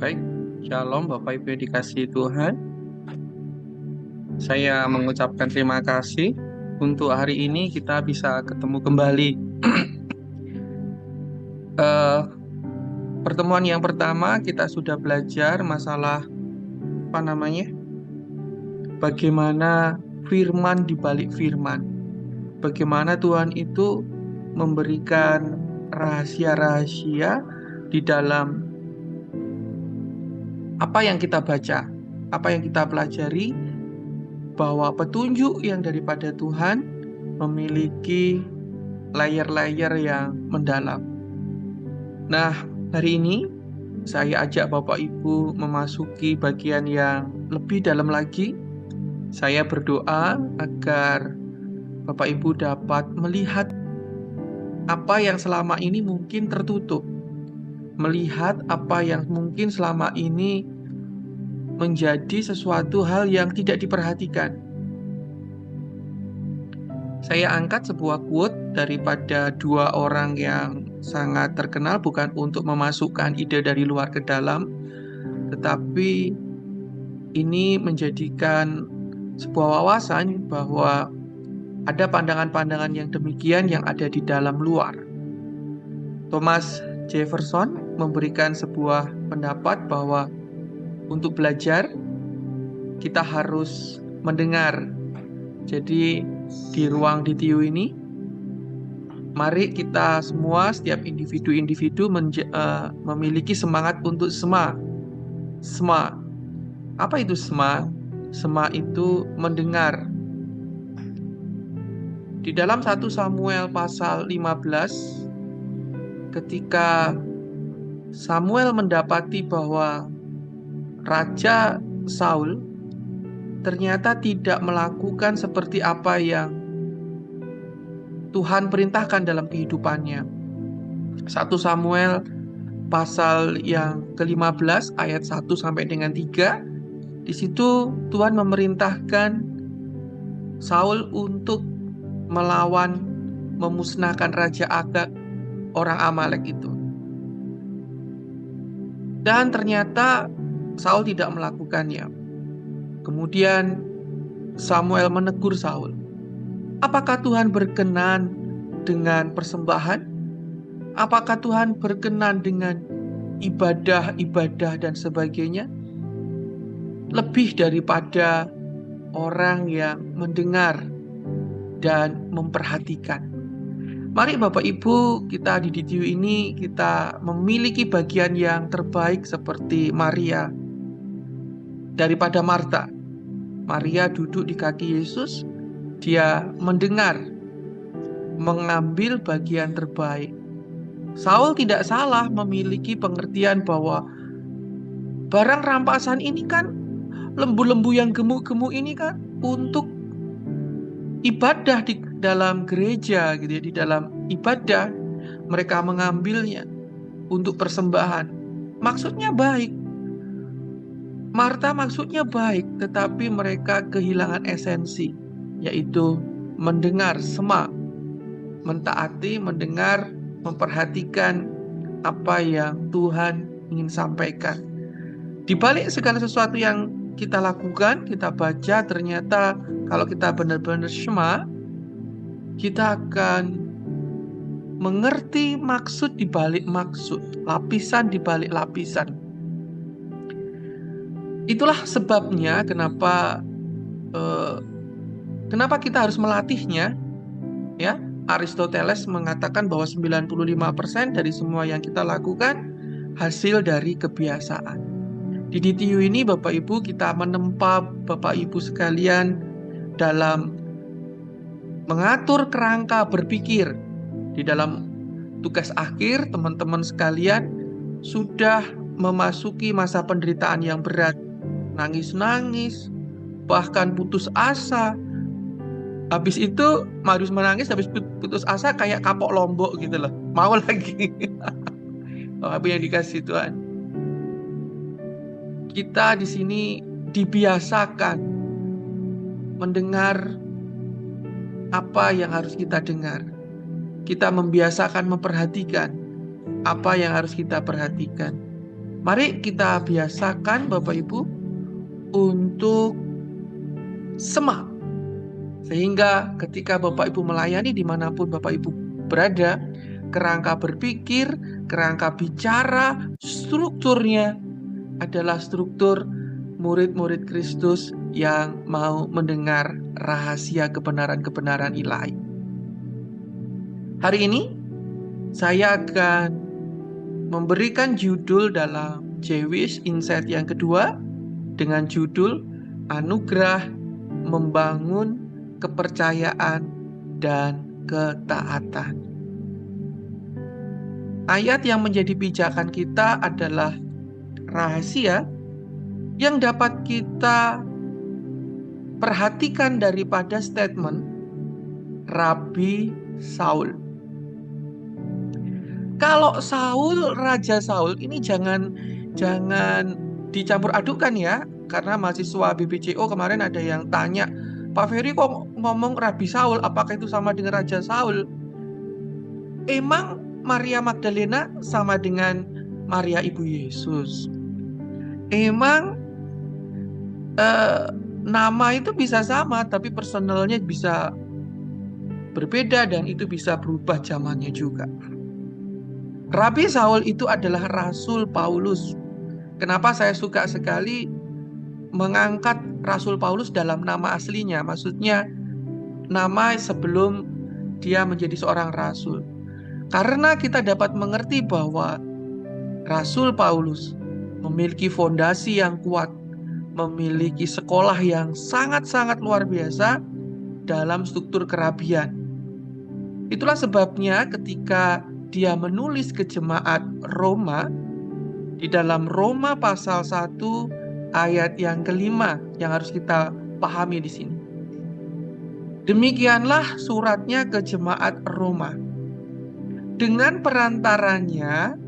Baik, Shalom Bapak Ibu yang dikasihi Tuhan. Saya mengucapkan terima kasih untuk hari ini kita bisa ketemu kembali. Eh, Pertemuan yang pertama kita sudah belajar masalah bagaimana firman di balik firman. Bagaimana Tuhan itu memberikan rahasia-rahasia di dalam apa yang kita baca, apa yang kita pelajari, bahwa petunjuk yang daripada Tuhan memiliki layer-layer yang mendalam. Nah, hari ini saya ajak Bapak Ibu memasuki bagian yang lebih dalam lagi. Saya berdoa agar Bapak Ibu dapat melihat apa yang selama ini mungkin tertutup, melihat apa yang mungkin selama ini menjadi sesuatu hal yang tidak diperhatikan. Saya angkat sebuah quote daripada dua orang yang sangat terkenal, bukan untuk memasukkan ide dari luar ke dalam, tetapi ini menjadikan sebuah wawasan bahwa ada pandangan-pandangan yang demikian yang ada di dalam luar. Thomas Jefferson memberikan sebuah pendapat bahwa untuk belajar kita harus mendengar. Jadi di ruang DTU ini, mari kita semua, setiap individu-individu memiliki semangat untuk sema. Sema. Apa itu sema? Sema itu mendengar. Di dalam 1 Samuel pasal 15, ketika Samuel mendapati bahwa Raja Saul ternyata tidak melakukan seperti apa yang Tuhan perintahkan dalam kehidupannya. 1 Samuel pasal yang ke-15 ayat 1 sampai dengan 3. Di situ Tuhan memerintahkan Saul untuk melawan, memusnahkan Raja Agag, orang Amalek itu. Dan ternyata Saul tidak melakukannya. Kemudian Samuel menegur Saul. Apakah Tuhan berkenan dengan persembahan? Apakah Tuhan berkenan dengan ibadah-ibadah dan sebagainya? Lebih daripada orang yang mendengar dan memperhatikan. Mari Bapak Ibu, kita di DTU ini kita memiliki bagian yang terbaik seperti Maria daripada Marta. Maria duduk di kaki Yesus, dia mendengar, mengambil bagian terbaik. Saul tidak salah memiliki pengertian bahwa barang rampasan ini kan, lembu-lembu yang gemuk-gemuk ini kan untuk ibadah di dalam gereja gitu ya, di dalam ibadah mereka mengambilnya untuk persembahan. Maksudnya baik. Marta maksudnya baik, tetapi mereka kehilangan esensi, yaitu mendengar, sema, mentaati, mendengar, memperhatikan apa yang Tuhan ingin sampaikan. Di balik segala sesuatu yang kita lakukan, kita baca, ternyata kalau kita benar-benar sema, kita akan mengerti maksud di balik maksud, lapisan di balik lapisan. Itulah sebabnya kenapa kita harus melatihnya. Ya, Aristoteles mengatakan bahwa 95% dari semua yang kita lakukan hasil dari kebiasaan. Di DTU ini Bapak Ibu kita menempa Bapak Ibu sekalian dalam mengatur kerangka berpikir. Di dalam tugas akhir teman-teman sekalian sudah memasuki masa penderitaan yang berat. Nangis-nangis, bahkan putus asa. Habis itu Marius menangis, habis putus asa kayak kapok lombok gitu loh. Mau lagi. Apa yang dikasih Tuhan. Kita di sini dibiasakan mendengar apa yang harus kita dengar. Kita membiasakan memperhatikan apa yang harus kita perhatikan. Mari kita biasakan Bapak Ibu untuk semak. Sehingga ketika Bapak Ibu melayani dimanapun Bapak Ibu berada, kerangka berpikir, kerangka bicara, strukturnya adalah struktur murid-murid Kristus yang mau mendengar rahasia kebenaran-kebenaran ilahi. Hari ini saya akan memberikan judul dalam Jewish Insight yang kedua dengan judul Anugerah Membangun Kepercayaan dan Ketaatan. Ayat yang menjadi pijakan kita adalah rahasia yang dapat kita perhatikan daripada statement Rabi Saul. Kalau Saul, Raja Saul, ini jangan dicampur adukan ya. Karena mahasiswa BBCO kemarin ada yang tanya, Pak Ferry kok ngomong Rabi Saul, apakah itu sama dengan Raja Saul? Emang Maria Magdalena sama dengan Maria Ibu Yesus? Emang nama itu bisa sama, tapi personalnya bisa berbeda dan itu bisa berubah zamannya juga. Rabi Saul itu adalah Rasul Paulus. Kenapa saya suka sekali mengangkat Rasul Paulus dalam nama aslinya? Maksudnya nama sebelum dia menjadi seorang rasul. Karena kita dapat mengerti bahwa Rasul Paulus memiliki fondasi yang kuat, memiliki sekolah yang sangat-sangat luar biasa dalam struktur kerabian. Itulah sebabnya ketika dia menulis ke jemaat Roma, di dalam Roma pasal 1 ayat yang kelima yang harus kita pahami di sini. Demikianlah suratnya ke jemaat Roma. Dengan perantaranya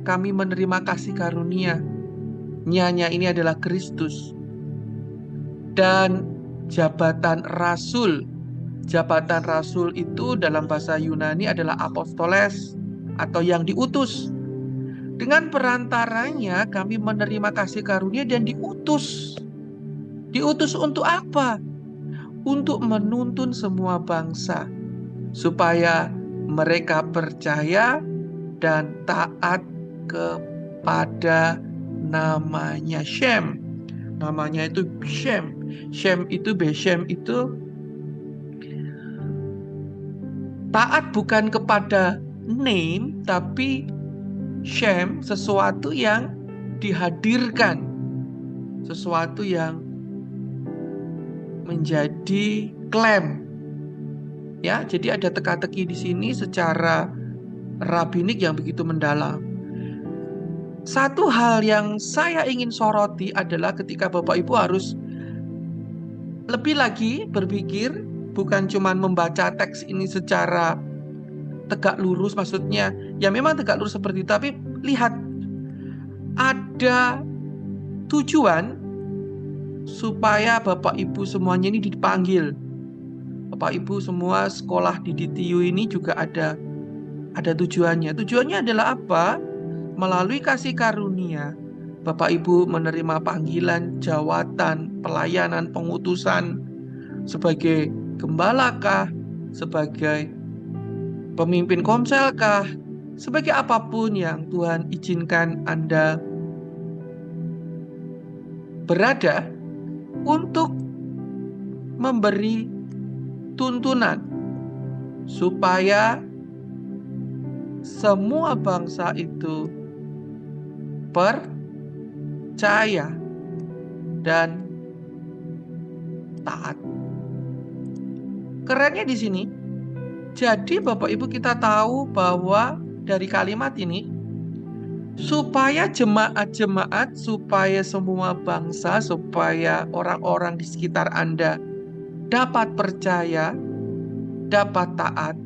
kami menerima kasih karunia. Nyanya ini adalah Kristus. Dan jabatan rasul. Jabatan rasul itu dalam bahasa Yunani adalah apostoles atau yang diutus. Dengan perantaranya kami menerima kasih karunia dan diutus. Diutus untuk apa? Untuk menuntun semua bangsa supaya mereka percaya dan taat kepada namanya Shem. Namanya itu Shem. Shem itu Beshem itu taat bukan kepada name, tapi Shem, sesuatu yang dihadirkan, sesuatu yang menjadi klaim. Ya, jadi ada teka-teki di sini secara rabbinik yang begitu mendalam. Satu hal yang saya ingin soroti adalah ketika Bapak Ibu harus lebih lagi berpikir, bukan cuma membaca teks ini secara tegak lurus, maksudnya ya memang tegak lurus seperti itu, tapi lihat ada tujuan supaya Bapak Ibu semuanya ini dipanggil. Bapak Ibu semua sekolah di DTU ini juga ada tujuannya. Tujuannya adalah apa? Melalui kasih karunia, Bapak Ibu menerima panggilan, jawatan, pelayanan, pengutusan sebagai gembalakah, sebagai pemimpin komselkah, sebagai apapun yang Tuhan izinkan Anda berada untuk memberi tuntunan supaya semua bangsa itu percaya dan taat. Kerennya di sini, jadi Bapak Ibu kita tahu bahwa dari kalimat ini, supaya jemaat-jemaat, supaya semua bangsa, supaya orang-orang di sekitar Anda dapat percaya, dapat taat,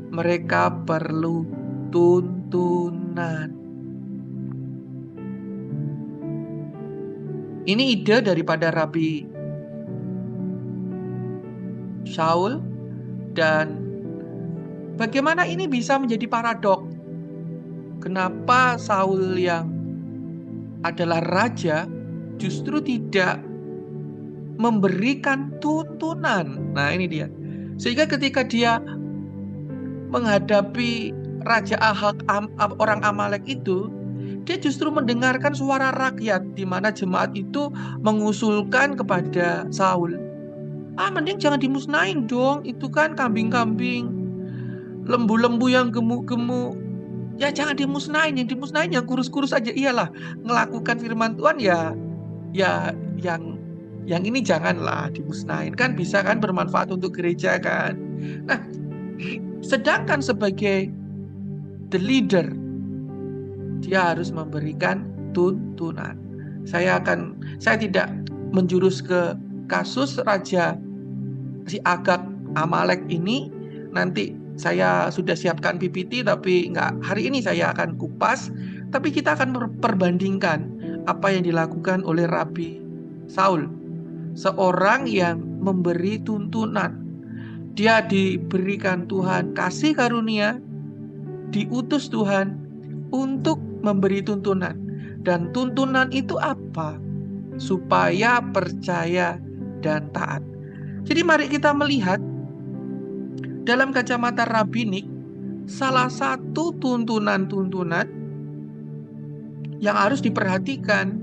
mereka perlu tuntunan. Ini ide daripada Rabi Saul, dan bagaimana ini bisa menjadi paradok. Kenapa Saul yang adalah raja, justru tidak memberikan tuntunan. Nah, ini dia. Sehingga ketika dia menghadapi Raja Ahab, orang Amalek itu, dia justru mendengarkan suara rakyat, di mana jemaat itu mengusulkan kepada Saul, mending jangan dimusnahin dong, itu kan kambing-kambing, lembu-lembu yang gemuk-gemuk, ya jangan dimusnahin, yang kurus-kurus aja. Iyalah, melakukan firman Tuhan ya, ya yang ini janganlah dimusnahin, kan bisa kan bermanfaat untuk gereja kan. Nah, sedangkan sebagai the leader, dia harus memberikan tuntunan. Saya tidak menjurus ke kasus Raja si Agag Amalek ini. Nanti saya sudah siapkan PPT, tapi nggak hari ini saya akan kupas. Tapi kita akan perbandingkan apa yang dilakukan oleh Rabi Saul, seorang yang memberi tuntunan. Dia diberikan Tuhan kasih karunia, diutus Tuhan untuk memberi tuntunan. Dan tuntunan itu apa? Supaya percaya dan taat. Jadi mari kita melihat dalam kacamata rabbinik, salah satu tuntunan-tuntunan yang harus diperhatikan.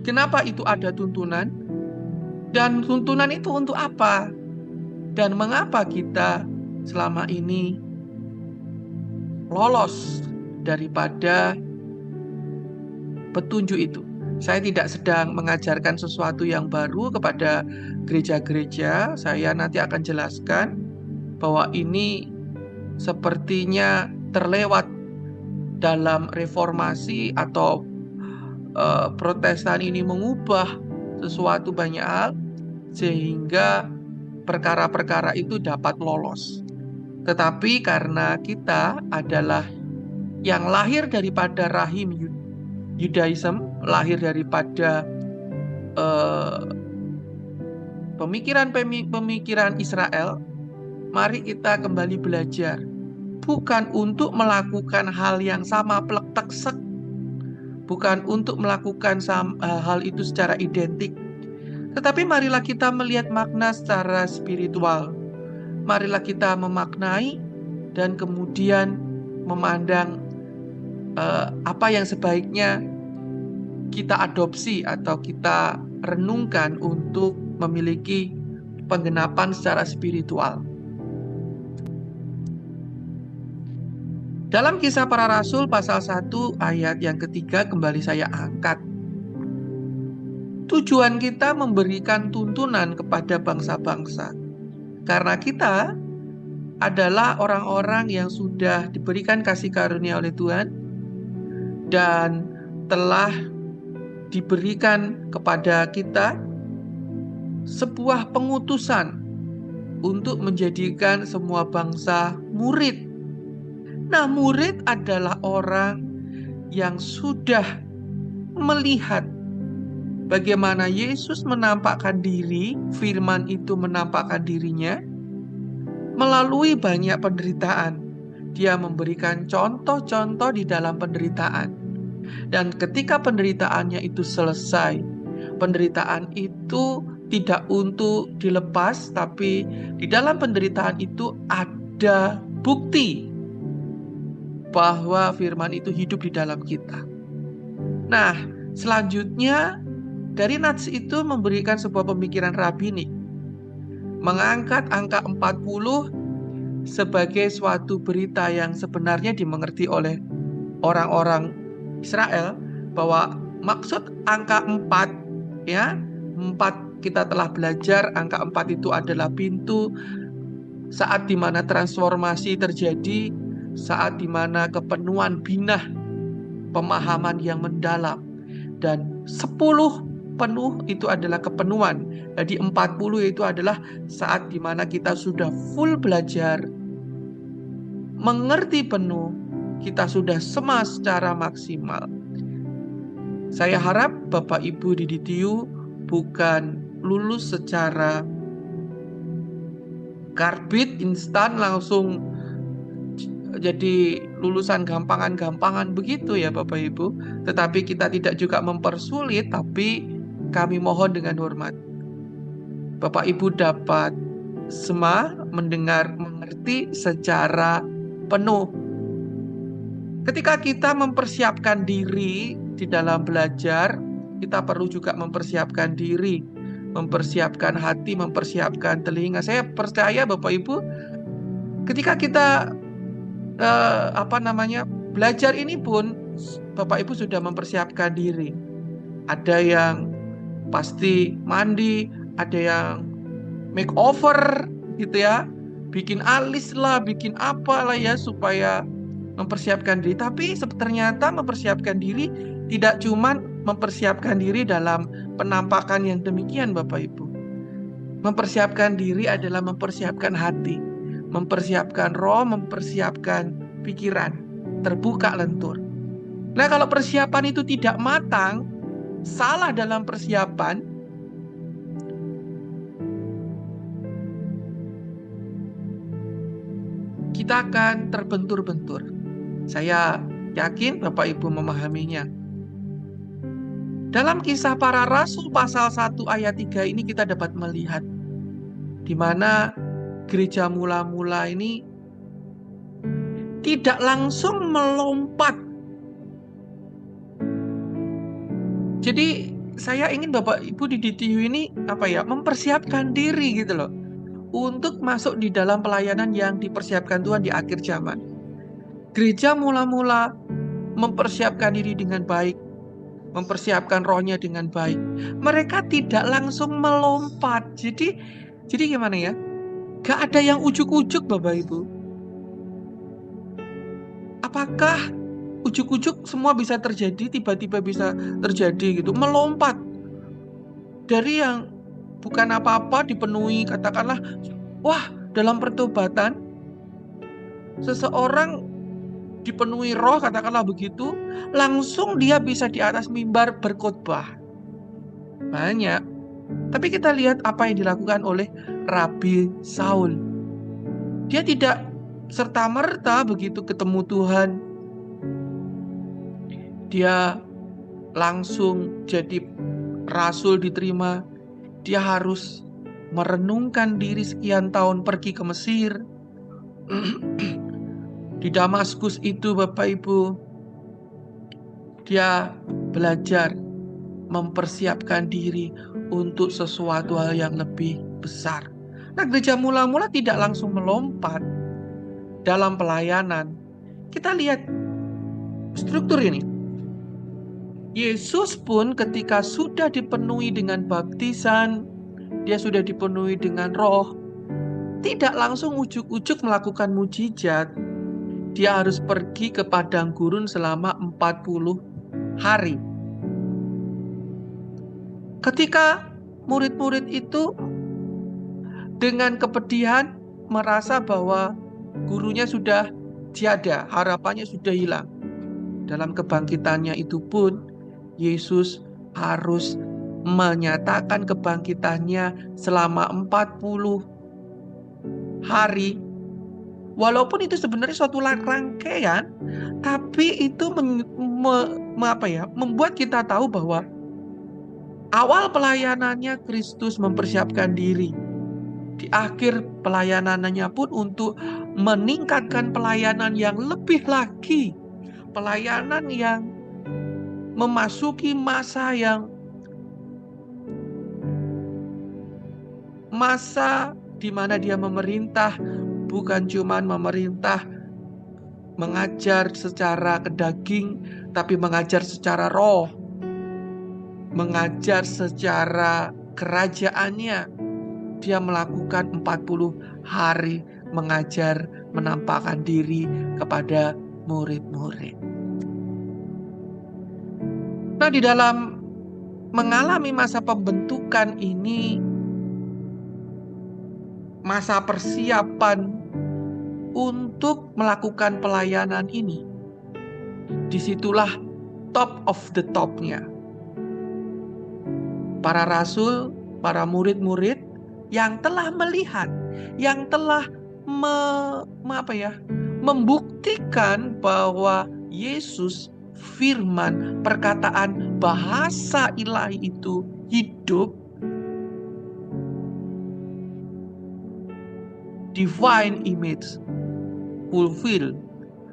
Kenapa itu ada tuntunan? Dan tuntunan itu untuk apa? Dan mengapa kita selama ini lolos daripada petunjuk itu? Saya tidak sedang mengajarkan sesuatu yang baru kepada gereja-gereja. Saya nanti akan jelaskan bahwa ini sepertinya terlewat dalam reformasi atau Protestan ini mengubah sesuatu banyak hal sehingga perkara-perkara itu dapat lolos. Tetapi karena kita adalah yang lahir daripada rahim Yudaism, lahir daripada pemikiran Israel, mari kita kembali belajar. Bukan untuk melakukan hal yang sama plek teksek, bukan untuk melakukan hal itu secara identik, tetapi marilah kita melihat makna secara spiritual. Marilah kita memaknai dan kemudian memandang apa yang sebaiknya kita adopsi atau kita renungkan untuk memiliki penggenapan secara spiritual. Dalam Kisah Para Rasul pasal 1 ayat yang ketiga kembali saya angkat. Tujuan kita memberikan tuntunan kepada bangsa-bangsa. Karena kita adalah orang-orang yang sudah diberikan kasih karunia oleh Tuhan dan telah diberikan kepada kita sebuah pengutusan untuk menjadikan semua bangsa murid. Nah, murid adalah orang yang sudah melihat bagaimana Yesus menampakkan diri, firman itu menampakkan dirinya melalui banyak penderitaan. Dia memberikan contoh-contoh di dalam penderitaan. Dan ketika penderitaannya itu selesai, penderitaan itu tidak untuk dilepas, tapi di dalam penderitaan itu ada bukti bahwa firman itu hidup di dalam kita. Nah, selanjutnya dari nats itu memberikan sebuah pemikiran rabbinik, mengangkat angka 40 sebagai suatu berita yang sebenarnya dimengerti oleh orang-orang Israel, bahwa maksud angka 4, ya, 4 kita telah belajar, angka 4 itu adalah pintu saat dimana transformasi terjadi, saat dimana kepenuhan binah, pemahaman yang mendalam. Dan 10 penuh itu adalah kepenuhan. Jadi 40 itu adalah saat dimana kita sudah full belajar, mengerti penuh, kita sudah sema secara maksimal. Saya harap Bapak Ibu di DTU bukan lulus secara karbit instan langsung jadi lulusan gampangan-gampangan begitu ya Bapak Ibu. Tetapi kita tidak juga mempersulit, tapi kami mohon dengan hormat. Bapak Ibu dapat mendengar, mengerti secara penuh. Ketika kita mempersiapkan diri di dalam belajar, kita perlu juga mempersiapkan diri, mempersiapkan hati, mempersiapkan telinga. Saya percaya Bapak Ibu, ketika kita belajar ini pun Bapak Ibu sudah mempersiapkan diri. Ada yang pasti mandi, ada yang makeover gitu ya, bikin alis lah, bikin apa lah ya supaya mempersiapkan diri. Tapi ternyata mempersiapkan diri tidak cuma mempersiapkan diri dalam penampakan yang demikian Bapak Ibu. Mempersiapkan diri adalah mempersiapkan hati, mempersiapkan roh, mempersiapkan pikiran, terbuka lentur. Nah, kalau persiapan itu tidak matang, salah dalam persiapan, kita akan terbentur-bentur. Saya yakin Bapak Ibu memahaminya. Dalam Kisah Para Rasul pasal 1 ayat 3 ini kita dapat melihat di mana gereja mula-mula ini tidak langsung melompat. Jadi saya ingin Bapak Ibu di DTU ini mempersiapkan diri gitu loh, untuk masuk di dalam pelayanan yang dipersiapkan Tuhan di akhir zaman. Gereja mula-mula mempersiapkan diri dengan baik, mempersiapkan rohnya dengan baik. Mereka tidak langsung melompat. Jadi gimana ya? Gak ada yang ujuk-ujuk Bapak Ibu. Apakah ujuk-ujuk semua bisa terjadi, tiba-tiba bisa terjadi gitu, melompat dari yang bukan apa-apa dipenuhi, katakanlah, wah, dalam pertobatan seseorang dipenuhi roh, katakanlah begitu, langsung dia bisa di atas mimbar berkhotbah. Banyak. Tapi kita lihat apa yang dilakukan oleh Rabi Saul. Dia tidak serta-merta begitu ketemu Tuhan, dia langsung jadi rasul diterima. Dia harus merenungkan diri sekian tahun pergi ke Mesir. Di Damaskus itu Bapak Ibu, dia belajar mempersiapkan diri untuk sesuatu hal yang lebih besar. Nah, gereja mula-mula tidak langsung melompat dalam pelayanan. Kita lihat struktur ini. Yesus pun ketika sudah dipenuhi dengan baptisan, dia sudah dipenuhi dengan roh, tidak langsung ujuk-ujuk melakukan mujizat. Dia harus pergi ke padang gurun selama 40 hari. Ketika murid-murid itu dengan kepedihan merasa bahwa gurunya sudah tiada, harapannya sudah hilang. Dalam kebangkitannya itu pun Yesus harus menyatakan kebangkitannya selama 40 hari. Walaupun itu sebenarnya suatu rangkaian, tapi itu membuat kita tahu bahwa awal pelayanannya Kristus mempersiapkan diri. Di akhir pelayanannya pun untuk meningkatkan pelayanan yang lebih lagi. Pelayanan yang memasuki masa di mana dia memerintah, bukan cuma memerintah mengajar secara kedaging, tapi mengajar secara roh, mengajar secara kerajaannya. Dia melakukan 40 hari mengajar, menampakkan diri kepada murid-murid. Nah, di dalam mengalami masa pembentukan ini, masa persiapan untuk melakukan pelayanan ini, disitulah top of the top-nya. Para rasul, para murid-murid yang telah melihat, yang telah membuktikan bahwa Yesus, firman, perkataan, bahasa ilahi itu hidup, divine image fulfill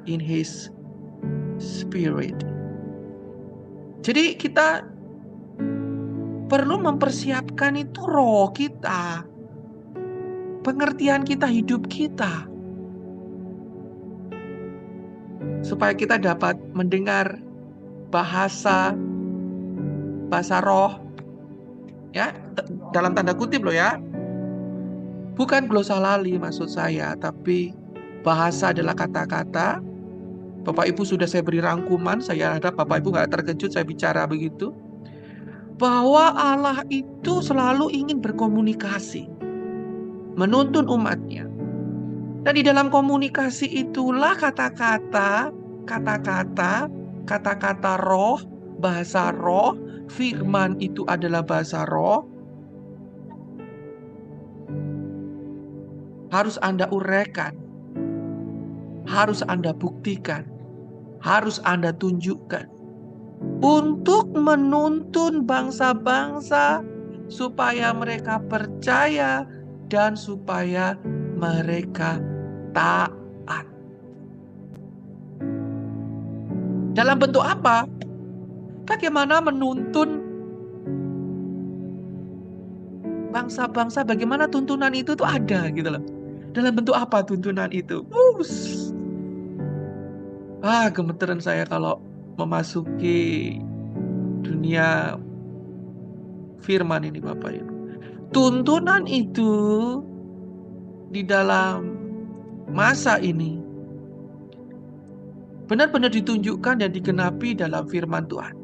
in his spirit. Jadi kita perlu mempersiapkan itu roh kita, pengertian kita, hidup kita, supaya kita dapat mendengar bahasa roh, ya, dalam tanda kutip loh ya, bukan glosalali maksud saya, tapi bahasa adalah kata-kata. Bapak Ibu sudah saya beri rangkuman, saya harap Bapak Ibu nggak terkejut saya bicara begitu, bahwa Allah itu selalu ingin berkomunikasi, menuntun umatnya. Dan di dalam komunikasi itulah kata-kata roh, bahasa roh, firman itu adalah bahasa roh. Harus Anda uraikan, harus Anda buktikan, harus Anda tunjukkan untuk menuntun bangsa-bangsa supaya mereka percaya dan supaya mereka taat. Dalam bentuk apa? Bagaimana menuntun bangsa-bangsa, bagaimana tuntunan itu tuh ada gitu loh. Dalam bentuk apa tuntunan itu? Gemeteran saya kalau memasuki dunia firman ini Bapak Ibu. Tuntunan itu di dalam masa ini benar-benar ditunjukkan dan digenapi dalam firman Tuhan.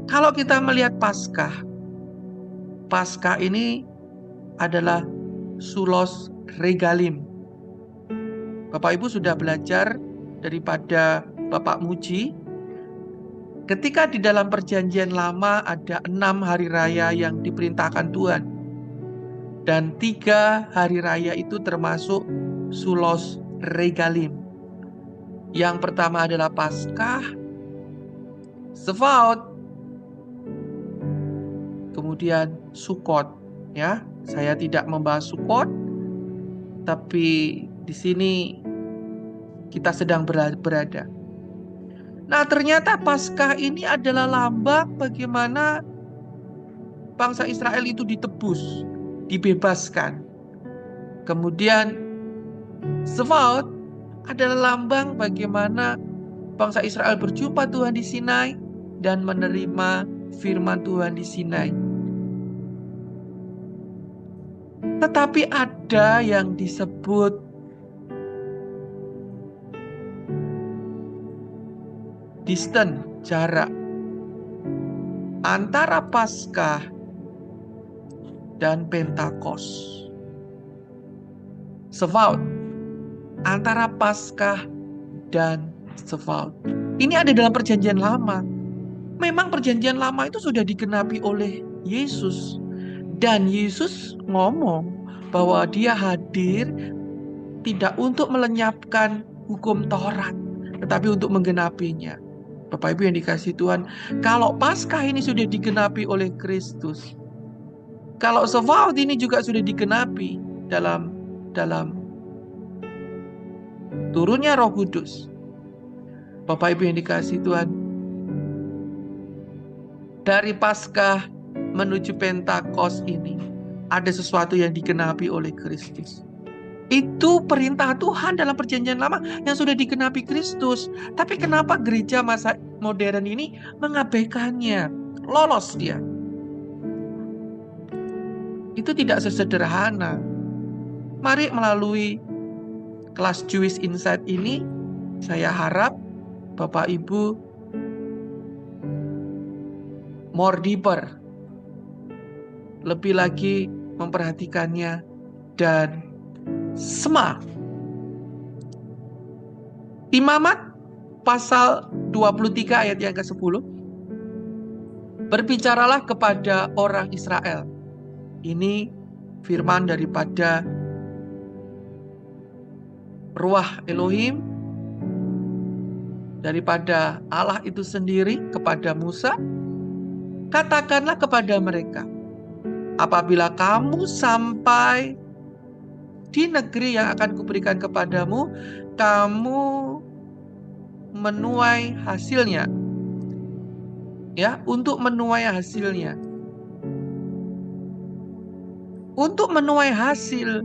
Kalau kita melihat Paskah ini adalah Sulos Regalim. Bapak Ibu sudah belajar daripada Bapak Muji, ketika di dalam perjanjian lama ada 6 hari raya yang diperintahkan Tuhan. Dan 3 hari raya itu termasuk Sulos Regalim. Yang pertama adalah Paskah, Sevaot, kemudian Sukot. Ya, saya tidak membahas Sukot, tapi di sini kita sedang berada. Nah, ternyata Paskah ini adalah lambang bagaimana bangsa Israel itu ditebus, dibebaskan. Kemudian Sevaot adalah lambang bagaimana bangsa Israel berjumpa Tuhan di Sinai dan menerima firman Tuhan di Sinai. Tetapi ada yang disebut distance, jarak antara Paskah dan Pentakos. Sevaot antara Paskah dan Sevaot. Ini ada dalam perjanjian lama. Memang perjanjian lama itu sudah digenapi oleh Yesus. Dan Yesus ngomong bahwa dia hadir tidak untuk melenyapkan hukum Taurat, tetapi untuk menggenapinya. Bapak Ibu yang dikasihi Tuhan, kalau Paskah ini sudah digenapi oleh Kristus, kalau Sevaot ini juga sudah digenapi dalam turunnya Roh Kudus. Bapak Ibu yang dikasihi Tuhan, dari Paskah menuju Pentakos ini ada sesuatu yang digenapi oleh Kristus. Itu perintah Tuhan dalam perjanjian lama yang sudah digenapi Kristus. Tapi kenapa gereja masa modern ini mengabaikannya? Lolos dia. Itu tidak sesederhana. Mari melalui kelas Jewish Insight ini, saya harap Bapak Ibu more deeper, lebih lagi memperhatikannya dan semak. Imamat pasal 23 ayat yang ke-10. Berbicaralah kepada orang Israel. Ini firman daripada Ruah Elohim daripada Allah itu sendiri kepada Musa, katakanlah kepada mereka, apabila kamu sampai di negeri yang akan kuberikan kepadamu, kamu menuai hasilnya. Ya, untuk menuai hasilnya. Untuk menuai hasil,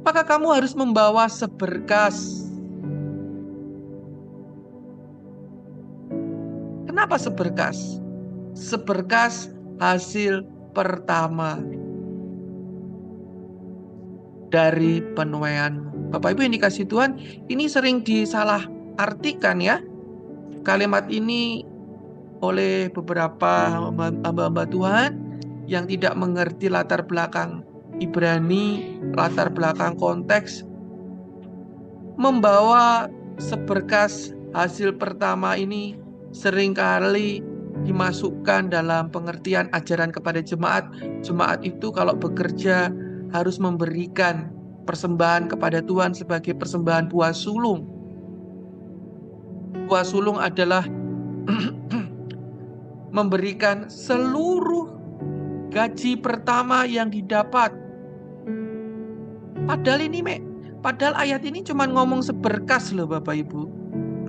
maka kamu harus membawa seberkas. Kenapa seberkas? Seberkas hasil pertama dari penuaianmu. Bapak Ibu yang dikasih Tuhan, ini sering disalah artikan ya. Kalimat ini oleh beberapa hamba-hamba Tuhan yang tidak mengerti latar belakang Ibrani, latar belakang konteks, membawa seberkas hasil pertama ini seringkali dimasukkan dalam pengertian ajaran kepada jemaat. Jemaat itu kalau bekerja harus memberikan persembahan kepada Tuhan sebagai persembahan buah sulung. Buah sulung adalah memberikan seluruh gaji pertama yang didapat. Padahal ayat ini cuma ngomong seberkas loh Bapak Ibu.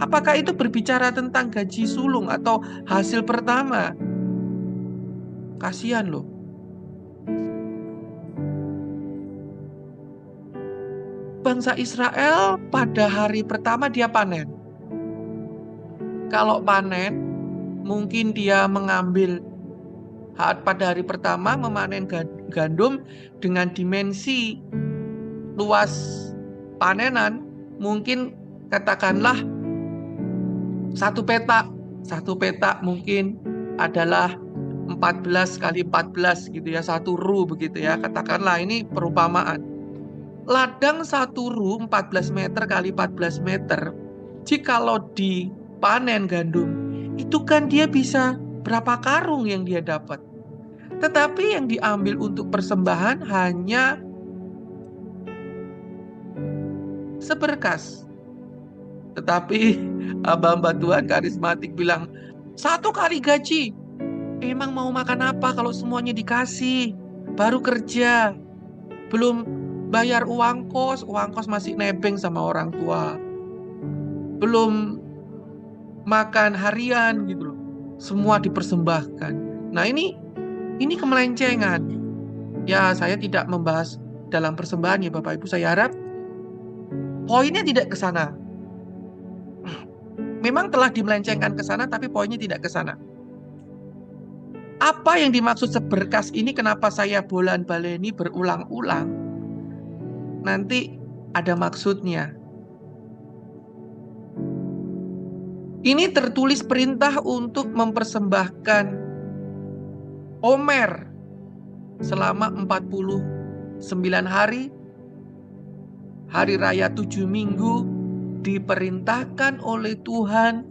Apakah itu berbicara tentang gaji sulung atau hasil pertama? Kasihan loh. Bangsa Israel pada hari pertama dia panen. Kalau panen, mungkin dia mengambil pada hari pertama memanen gandum dengan dimensi luas panenan, mungkin katakanlah satu petak mungkin adalah 14 kali 14 gitu ya, 1 ru begitu ya, katakanlah ini perumpamaan. Ladang 1 ru 14 meter kali 14 meter, jikalau dipanen gandum, itu kan dia bisa berapa karung yang dia dapat. Tetapi yang diambil untuk persembahan hanya seberkas. Tetapi hamba-hamba Tuhan karismatik bilang, 1 kali gaji. Emang mau makan apa kalau semuanya dikasih? Baru kerja, belum bayar uang kos masih nebeng sama orang tua. Belum makan harian gitu loh. Semua dipersembahkan. Nah, ini kemelencengan. Ya, saya tidak membahas dalam persembahan ya Bapak Ibu. Saya harap poinnya tidak ke sana. Memang telah dimelencengkan ke sana, tapi poinnya tidak ke sana. Apa yang dimaksud seberkas ini, kenapa saya bolan-baleni berulang-ulang? Nanti ada maksudnya. Ini tertulis perintah untuk mempersembahkan omer selama 49 hari. Hari raya 7 minggu diperintahkan oleh Tuhan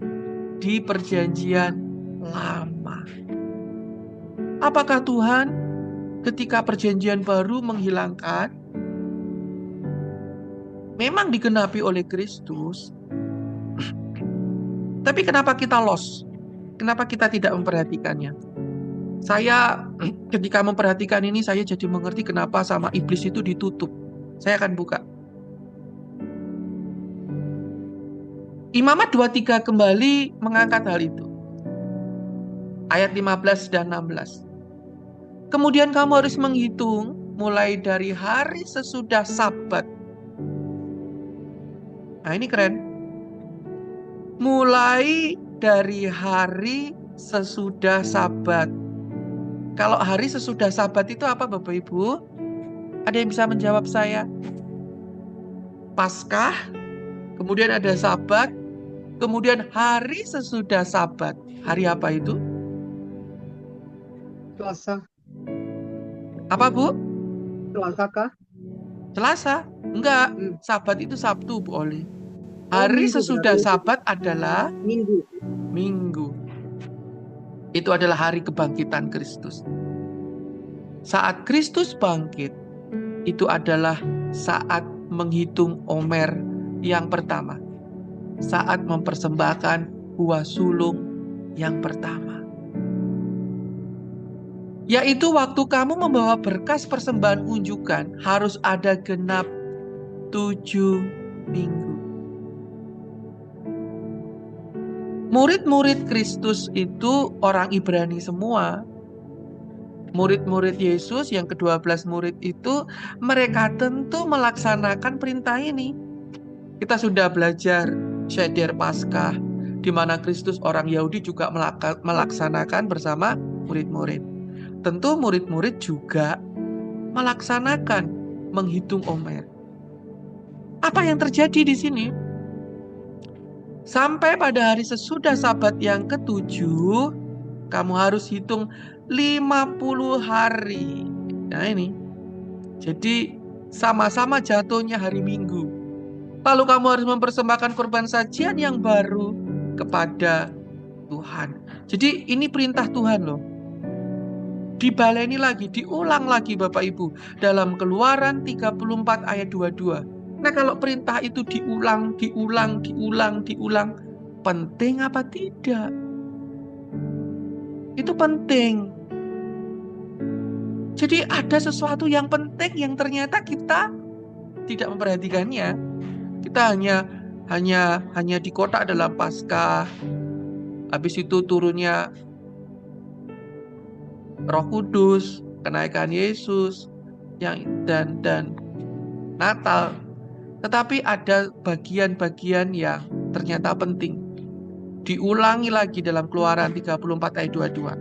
di perjanjian lama. Apakah Tuhan ketika perjanjian baru menghilangkan? Memang digenapi oleh Kristus. Tapi kenapa kita lost? Kenapa kita tidak memperhatikannya? Saya ketika memperhatikan ini, saya jadi mengerti kenapa sama iblis itu ditutup. Saya akan buka. Imamat 23 kembali mengangkat hal itu. Ayat 15 dan 16. Kemudian kamu harus menghitung mulai dari hari sesudah Sabat. Nah, ini keren. Mulai dari hari sesudah Sabat. Kalau hari sesudah Sabat itu apa Bapak Ibu? Ada yang bisa menjawab saya? Paskah, kemudian ada Sabat, kemudian hari sesudah Sabat. Hari apa itu? Selasa. Apa Bu? Selasa kah? Selasa? Enggak, Sabat itu Sabtu Bu Oli. Hari sesudah Sabat adalah Minggu. Itu adalah hari kebangkitan Kristus. Saat Kristus bangkit, itu adalah saat menghitung omer yang pertama saat mempersembahkan buah sulung yang pertama. Yaitu waktu kamu membawa berkas persembahan unjukan harus ada genap 7 minggu. Murid-murid Kristus itu orang Ibrani semua. Murid-murid Yesus yang ke-12 murid itu, mereka tentu melaksanakan perintah ini. Kita sudah belajar Seder Paskah, di mana Kristus orang Yahudi juga melaksanakan bersama murid-murid. Tentu murid-murid juga melaksanakan menghitung omer. Apa yang terjadi di sini? Sampai pada hari sesudah Sabat yang ke-7, kamu harus hitung 50 hari. Nah ini, jadi sama-sama jatuhnya hari Minggu. Lalu kamu harus mempersembahkan korban sajian yang baru kepada Tuhan. Jadi ini perintah Tuhan loh. Dibaleni lagi, diulang lagi Bapak Ibu. Dalam Keluaran 34 ayat 22. Nah kalau perintah itu diulang, penting apa tidak? Itu penting. Jadi ada sesuatu yang penting yang ternyata kita tidak memperhatikannya. Kita hanya di kotak dalam Paskah. Habis itu turunnya Roh Kudus, kenaikan Yesus, dan Natal. Tetapi ada bagian-bagian yang ternyata penting. Diulangi lagi dalam Keluaran 34 ayat 22.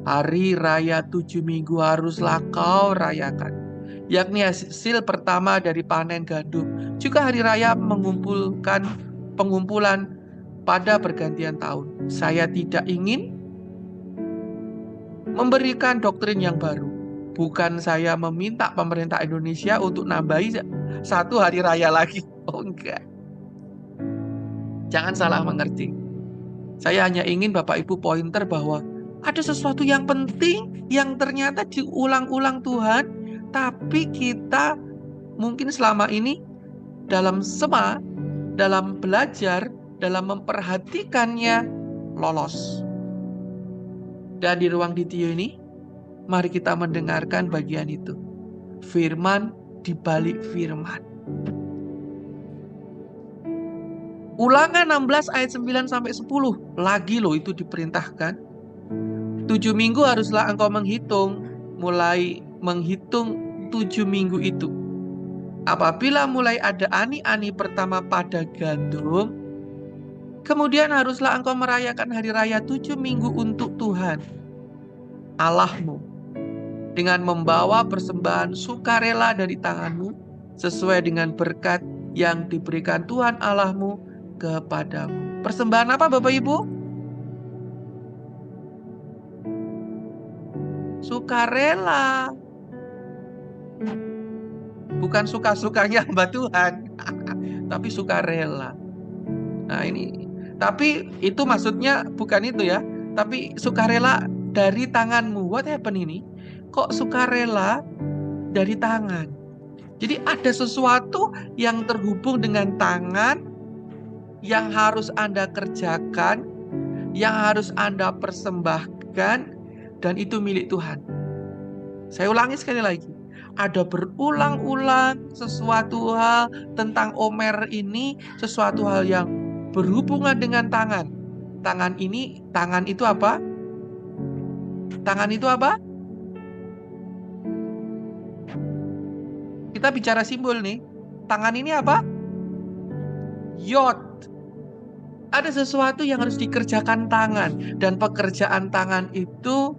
Hari raya 7 minggu haruslah kau rayakan, yakni hasil pertama dari panen gandum. Juga hari raya pengumpulan pada pergantian tahun. Saya tidak ingin memberikan doktrin yang baru. Bukan saya meminta pemerintah Indonesia untuk nambahi satu hari raya lagi. Oh enggak. Jangan salah mengerti. Saya hanya ingin Bapak Ibu pointer bahwa ada sesuatu yang penting yang ternyata diulang-ulang Tuhan, tapi kita mungkin selama ini dalam belajar, dalam memperhatikannya lolos. Dan di ruang DTU ini, mari kita mendengarkan bagian itu. Firman di balik firman. Ulangan 16 ayat 9 sampai 10. Lagi loh itu diperintahkan. 7 minggu haruslah engkau menghitung, mulai menghitung 7 minggu itu. Apabila mulai ada ani-ani pertama pada gandum, kemudian haruslah engkau merayakan hari raya 7 minggu untuk Tuhan Allahmu, dengan membawa persembahan sukarela dari tanganmu, sesuai dengan berkat yang diberikan Tuhan Allahmu kepadamu. Persembahan apa Bapak Ibu? Sukarela. Bukan suka-sukanya hamba Tuhan, tapi sukarela. Nah ini, tapi itu maksudnya bukan itu ya, tapi sukarela dari tanganmu. What happened ini? Kok sukarela dari tangan? Jadi ada sesuatu yang terhubung dengan tangan yang harus Anda kerjakan, yang harus Anda persembahkan, dan itu milik Tuhan. Saya ulangi sekali lagi. Ada berulang-ulang sesuatu hal tentang omer ini, sesuatu hal yang berhubungan dengan tangan. Tangan itu apa? Tangan itu apa? Kita bicara simbol nih. Tangan ini apa? Yod. Ada sesuatu yang harus dikerjakan tangan, dan pekerjaan tangan itu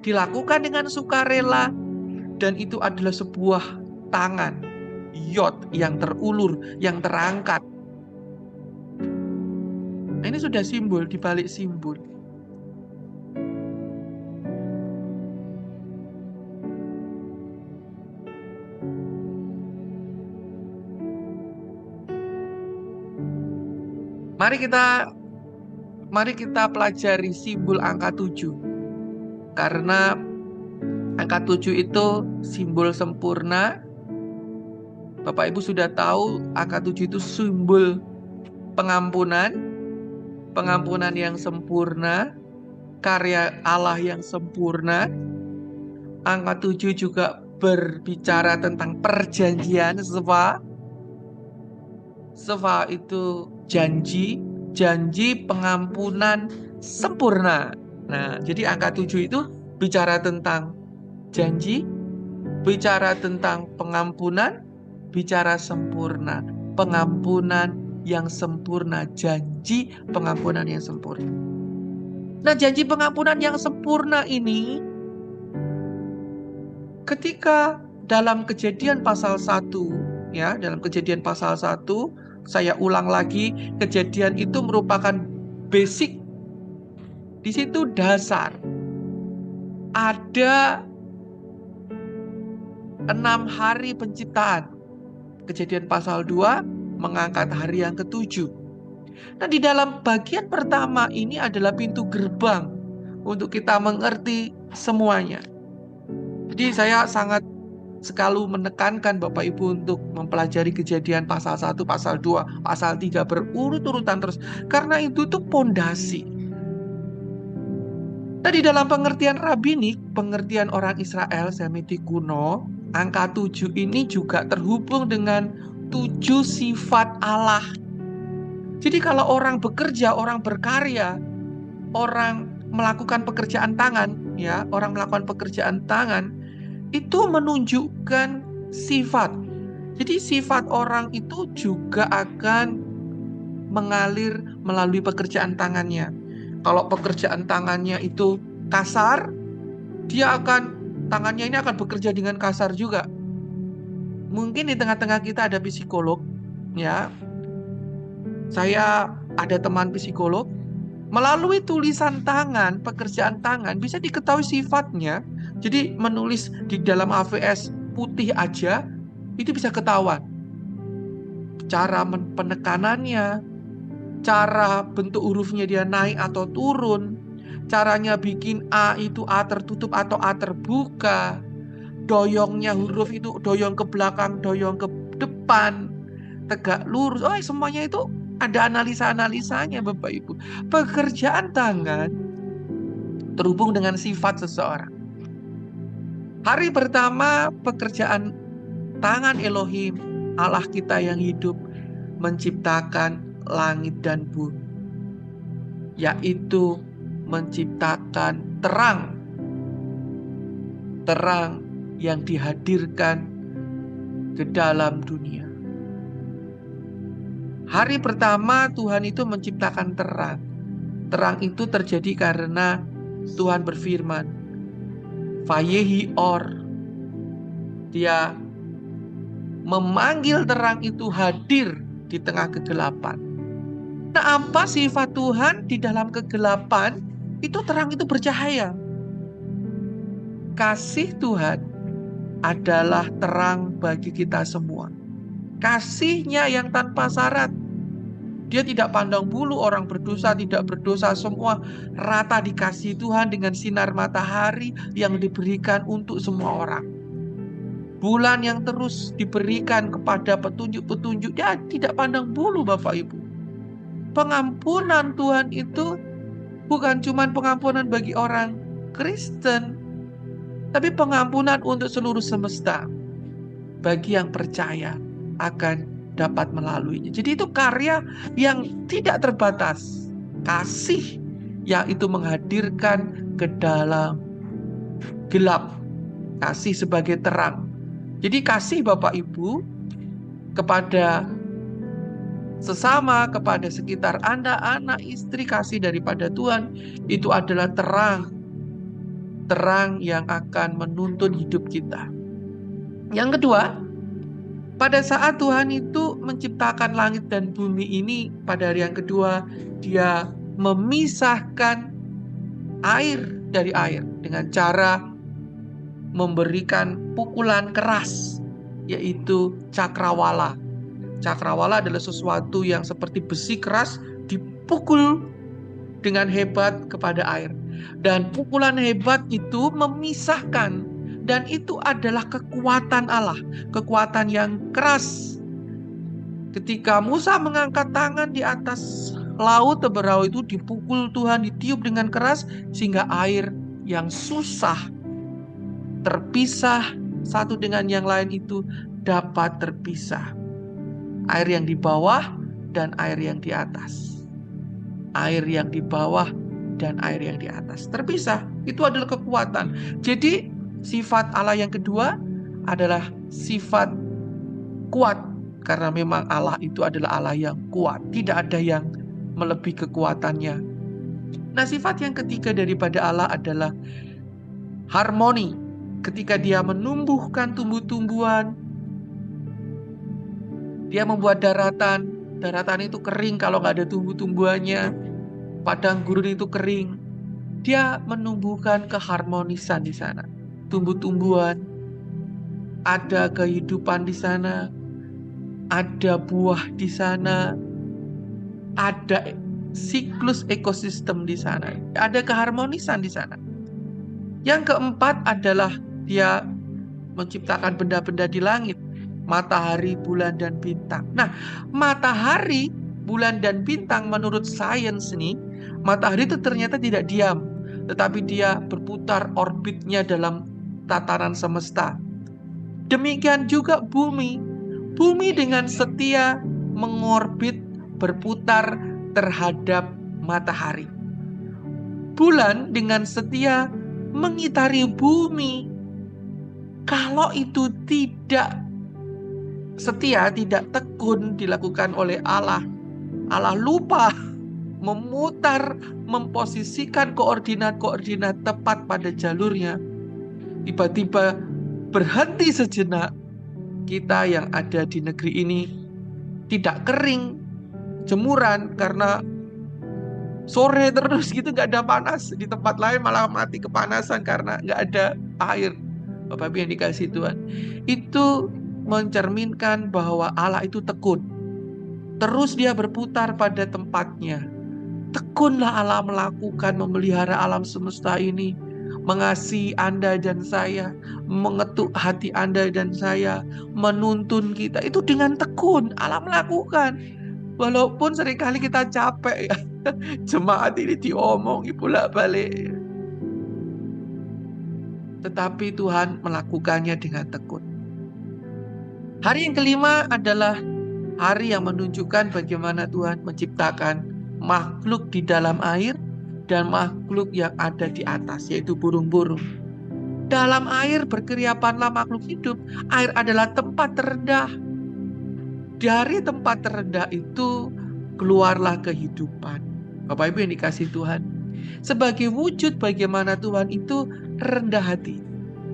dilakukan dengan sukarela, dan itu adalah sebuah tangan yod yang terulur, yang terangkat. Nah, ini sudah simbol di balik simbol. Mari kita pelajari simbol angka 7. Karena angka 7 itu simbol sempurna, Bapak Ibu sudah tahu angka 7 itu simbol pengampunan, pengampunan yang sempurna, karya Allah yang sempurna. Angka 7 juga berbicara tentang perjanjian, Sefa. Sefa itu janji, janji pengampunan sempurna. Nah, jadi angka 7 itu bicara tentang janji, bicara tentang pengampunan, bicara sempurna. Pengampunan yang sempurna, janji pengampunan yang sempurna. Nah, janji pengampunan yang sempurna ini ketika dalam Kejadian pasal 1, ya, dalam Kejadian pasal 1, saya ulang lagi, Kejadian itu merupakan basic. Di situ dasar. Ada 6 hari penciptaan. Kejadian pasal 2 mengangkat hari yang ke-7. Nah, di dalam bagian pertama ini adalah pintu gerbang untuk kita mengerti semuanya. Jadi saya sangat sekali menekankan Bapak Ibu untuk mempelajari Kejadian pasal 1, pasal 2, pasal 3 berurut-urutan terus. Karena itu tuh pondasi. Nah, di dalam pengertian rabbinik, pengertian orang Israel Semitik kuno, angka 7 ini juga terhubung dengan 7 sifat Allah. Jadi kalau orang bekerja, orang berkarya, orang melakukan pekerjaan tangan, ya, orang melakukan pekerjaan tangan, itu menunjukkan sifat. Jadi sifat orang itu juga akan mengalir melalui pekerjaan tangannya. Kalau pekerjaan tangannya itu kasar, tangannya ini akan bekerja dengan kasar juga. Mungkin di tengah-tengah kita ada psikolog, ya. Saya ada teman psikolog. Melalui tulisan tangan, pekerjaan tangan bisa diketahui sifatnya. Jadi menulis di dalam AVS putih aja itu bisa ketahuan. Cara penekanannya, cara bentuk hurufnya dia naik atau turun, caranya bikin A itu A tertutup atau A terbuka, doyongnya huruf itu doyong ke belakang, doyong ke depan, tegak lurus. Oh, semuanya itu ada analisa-analisanya Bapak Ibu. Pekerjaan tangan terhubung dengan sifat seseorang. Hari pertama pekerjaan tangan Elohim, Allah kita yang hidup, menciptakan langit dan bumi, yaitu menciptakan terang. Terang yang dihadirkan ke dalam dunia. Hari pertama Tuhan itu menciptakan terang. Terang itu terjadi karena Tuhan berfirman, Vayehi Or. Dia memanggil terang itu hadir di tengah kegelapan. Nah, apa sifat Tuhan di dalam kegelapan? Itu terang itu bercahaya. Kasih Tuhan adalah terang bagi kita semua. Kasih-Nya yang tanpa syarat. Dia tidak pandang bulu orang berdosa, tidak berdosa, semua rata dikasihi Tuhan dengan sinar matahari yang diberikan untuk semua orang. Bulan yang terus diberikan kepada petunjuk-petunjuk, dia tidak pandang bulu Bapak Ibu. Pengampunan Tuhan itu bukan cuma pengampunan bagi orang Kristen, tapi pengampunan untuk seluruh semesta. Bagi yang percaya akan dapat melaluinya. Jadi itu karya yang tidak terbatas. Kasih yang itu menghadirkan ke dalam gelap. Kasih sebagai terang. Jadi kasih Bapak Ibu kepada sesama, kepada sekitar Anda, anak, istri, kasih daripada Tuhan, itu adalah terang. Terang yang akan menuntun hidup kita. Yang kedua, pada saat Tuhan itu menciptakan langit dan bumi ini, pada hari yang kedua, Dia memisahkan air dari air dengan cara memberikan pukulan keras, yaitu cakrawala. Cakrawala adalah sesuatu yang seperti besi keras dipukul dengan hebat kepada air. Dan pukulan hebat itu memisahkan Dan itu adalah kekuatan Allah, kekuatan yang keras. Ketika Musa mengangkat tangan di atas laut Teberau itu dipukul Tuhan, ditiup dengan keras sehingga air yang susah terpisah satu dengan yang lain itu dapat terpisah. Air yang di bawah dan air yang di atas. Air yang di bawah dan air yang di atas terpisah. Itu adalah kekuatan. Jadi sifat Allah yang kedua adalah sifat kuat. Karena memang Allah itu adalah Allah yang kuat. Tidak ada yang melebihi kekuatannya. Nah, sifat yang ketiga daripada Allah adalah harmoni. Ketika dia menumbuhkan tumbuh-tumbuhan, dia membuat daratan. Daratan itu kering kalau nggak ada tumbuh-tumbuhannya. Padang gurun itu kering. Dia menumbuhkan keharmonisan di sana. Tumbuh-tumbuhan, ada kehidupan di sana. Ada buah di sana, ada siklus ekosistem di sana, ada keharmonisan di sana. Yang keempat adalah dia menciptakan benda-benda di langit, matahari, bulan, dan bintang. Nah, matahari, bulan, dan bintang menurut sains ini, matahari itu ternyata tidak diam, tetapi dia berputar orbitnya dalam tataran semesta. Demikian juga bumi. Bumi dengan setia mengorbit, berputar terhadap matahari. Bulan dengan setia mengitari bumi. Kalau itu tidak setia, tidak tekun dilakukan oleh Allah, Allah lupa memutar, memposisikan koordinat-koordinat tepat pada jalurnya. Tiba-tiba berhenti sejenak. Kita yang ada di negeri ini tidak kering, jemuran karena sore terus gitu nggak ada panas. Di tempat lain malah mati kepanasan karena nggak ada air. Bapak Ibu yang dikasih Tuhan, itu mencerminkan bahwa Allah itu tekun. Terus dia berputar pada tempatnya. Tekunlah Allah melakukan, memelihara alam semesta ini, mengasihi Anda dan saya, mengetuk hati Anda dan saya, menuntun kita. Itu dengan tekun Allah melakukan. Walaupun seringkali kita capek ya. Jemaat ini diomongi bolak-balik. Tetapi Tuhan melakukannya dengan tekun. Hari yang kelima adalah hari yang menunjukkan bagaimana Tuhan menciptakan makhluk di dalam air dan makhluk yang ada di atas, yaitu burung-burung. Dalam air berkeriapanlah makhluk hidup. Air adalah tempat terendah. Dari tempat terendah itu keluarlah kehidupan. Bapak Ibu yang dikasih Tuhan, sebagai wujud bagaimana Tuhan itu rendah hati.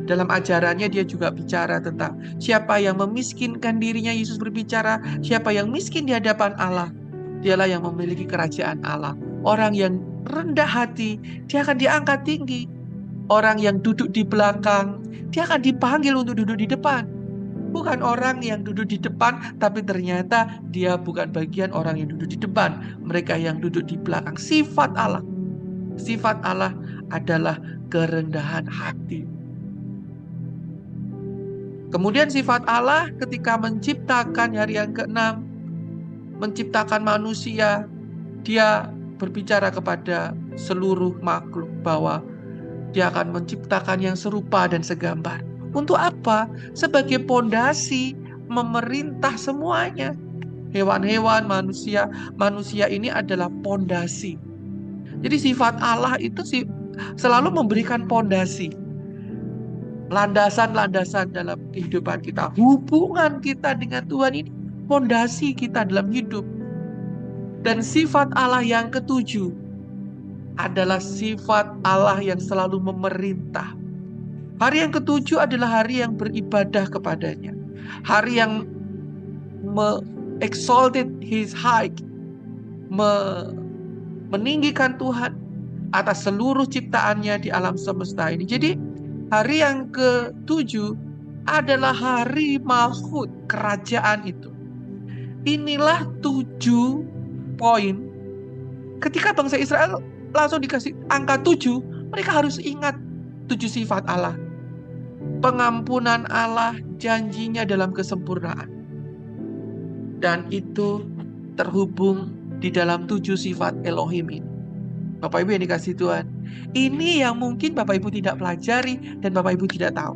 Dalam ajarannya dia juga bicara tentang siapa yang memiskinkan dirinya. Yesus berbicara, siapa yang miskin di hadapan Allah, dialah yang memiliki kerajaan Allah. Orang yang rendah hati, dia akan diangkat tinggi. Orang yang duduk di belakang, dia akan dipanggil untuk duduk di depan. Bukan orang yang duduk di depan, tapi ternyata dia bukan bagian orang yang duduk di depan. Mereka yang duduk di belakang. Sifat Allah. Sifat Allah adalah kerendahan hati. Kemudian sifat Allah ketika menciptakan hari yang ke-6, menciptakan manusia, dia berbicara kepada seluruh makhluk bahwa dia akan menciptakan yang serupa dan segambar. Untuk apa? Sebagai pondasi memerintah semuanya. Hewan-hewan, manusia. Manusia ini adalah pondasi. Jadi sifat Allah itu selalu memberikan pondasi. Landasan-landasan dalam kehidupan kita. Hubungan kita dengan Tuhan ini pondasi kita dalam hidup. Dan sifat Allah yang ketujuh adalah sifat Allah yang selalu memerintah. Hari yang ketujuh adalah hari yang beribadah kepadanya. Hari yang exalted his height, meninggikan Tuhan atas seluruh ciptaannya di alam semesta ini. Jadi hari yang ketujuh adalah hari Malhut, kerajaan itu. Inilah 7 poin. Ketika bangsa Israel langsung dikasih angka 7, mereka harus ingat 7 sifat Allah. pengampunan Allah, janjinya dalam kesempurnaan. Dan itu terhubung di dalam 7 sifat Elohim ini. Bapak Ibu yang dikasihi Tuhan, ini yang mungkin Bapak Ibu tidak pelajari dan Bapak Ibu tidak tahu.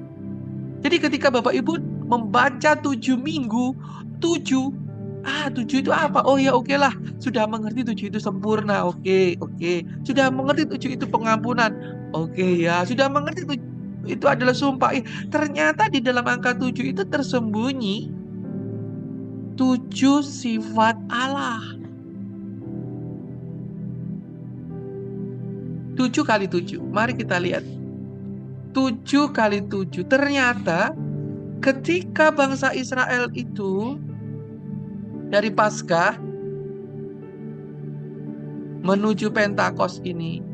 Jadi ketika Bapak Ibu membaca 7 minggu, 7 itu apa? Oh ya, oke lah. Sudah mengerti 7 itu sempurna. Oke. Sudah mengerti 7 itu pengampunan. Oke ya. Sudah mengerti 7 itu adalah sumpah. Ternyata di dalam angka 7 itu tersembunyi 7 sifat Allah. 7 kali 7. Mari kita lihat. 7 kali 7. Ternyata ketika bangsa Israel itu dari Paskah menuju Pentakos ini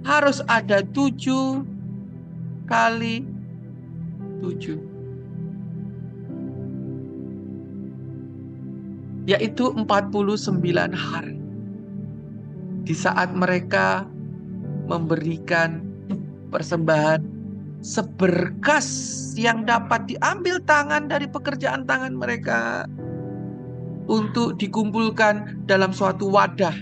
harus ada 7 kali 7, yaitu 49 hari. Di saat mereka memberikan persembahan seberkas yang dapat diambil tangan dari pekerjaan tangan mereka untuk dikumpulkan dalam suatu wadah,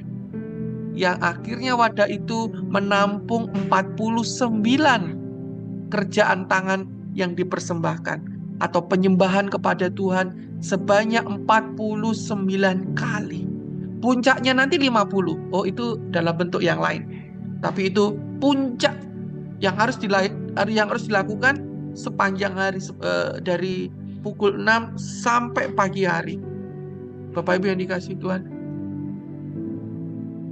yang akhirnya wadah itu menampung 49 kerjaan tangan yang dipersembahkan atau penyembahan kepada Tuhan sebanyak 49 kali. Puncaknya nanti 50. Oh, itu dalam bentuk yang lain. Tapi itu puncak yang harus dilakukan sepanjang hari, dari pukul 6 sampai pagi hari. Bapak Ibu yang dikasihi Tuhan,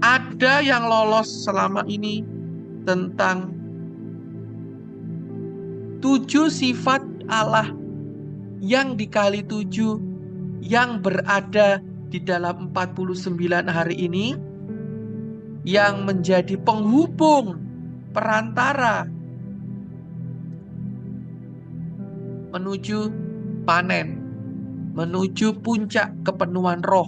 ada yang lolos selama ini tentang 7 sifat Allah yang dikali 7 yang berada di dalam 49 hari ini, yang menjadi penghubung, perantara menuju panen, menuju puncak kepenuhan roh,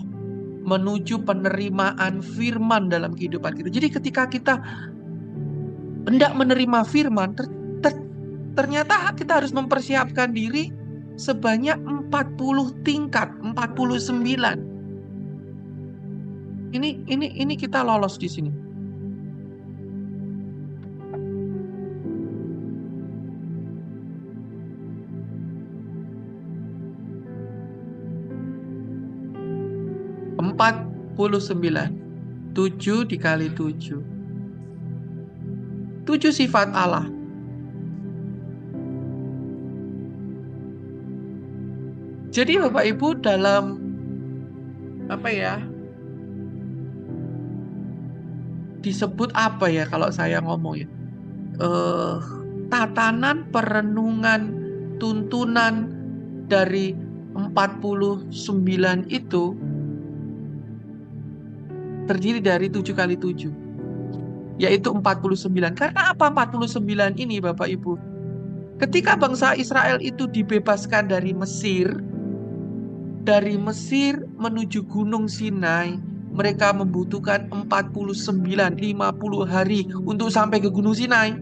menuju penerimaan firman dalam kehidupan kita. Jadi ketika kita hendak menerima firman, ternyata kita harus mempersiapkan diri sebanyak 40 tingkat, 49. Ini kita lolos di sini. Empat 49. 7 dikali 7. 7 sifat Allah. Jadi Bapak Ibu dalam disebut apa ya kalau saya ngomong ya, tatanan perenungan tuntunan dari 49 itu terdiri dari 7 kali 7, yaitu 49. Karena apa 49 ini Bapak Ibu? Ketika bangsa Israel itu dibebaskan dari Mesir menuju Gunung Sinai, mereka membutuhkan 50 hari untuk sampai ke Gunung Sinai.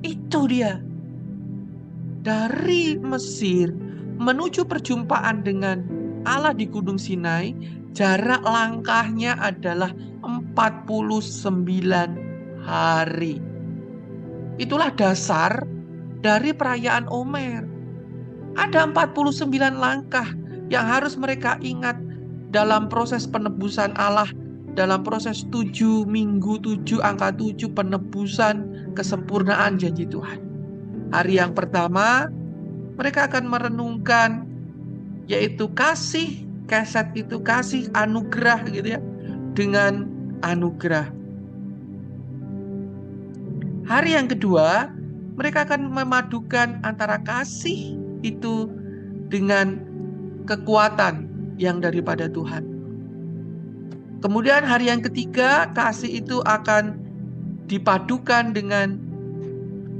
Itu dia. Dari Mesir menuju perjumpaan dengan Allah di Gunung Sinai, jarak langkahnya adalah 49 hari. Itulah dasar dari perayaan Omer. Ada 49 langkah yang harus mereka ingat dalam proses penebusan Allah, dalam proses 7 minggu, 7 angka 7 penebusan kesempurnaan janji Tuhan. Hari yang pertama mereka akan merenungkan, yaitu kasih, keset itu kasih, anugerah gitu ya, dengan anugerah. Hari yang kedua mereka akan memadukan antara kasih itu dengan kekuatan yang daripada Tuhan. Kemudian hari yang ketiga, kasih itu akan dipadukan dengan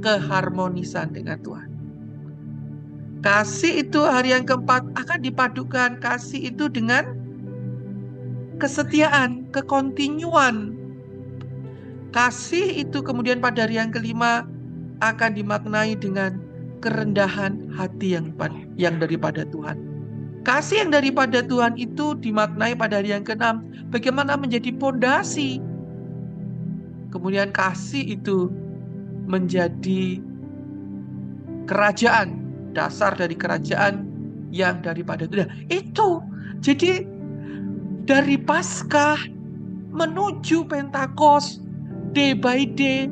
keharmonisan dengan Tuhan. Kasih itu hari yang keempat akan dipadukan kasih itu dengan kesetiaan, kekontinuan. Kasih itu kemudian pada hari yang kelima akan dimaknai dengan kerendahan hati yang daripada Tuhan. Kasih yang daripada Tuhan itu dimaknai pada hari yang ke-6, bagaimana menjadi pondasi. Kemudian kasih itu menjadi kerajaan, dasar dari kerajaan yang daripada Tuhan. Itu. Jadi dari Paskah menuju Pentakosta, day by day,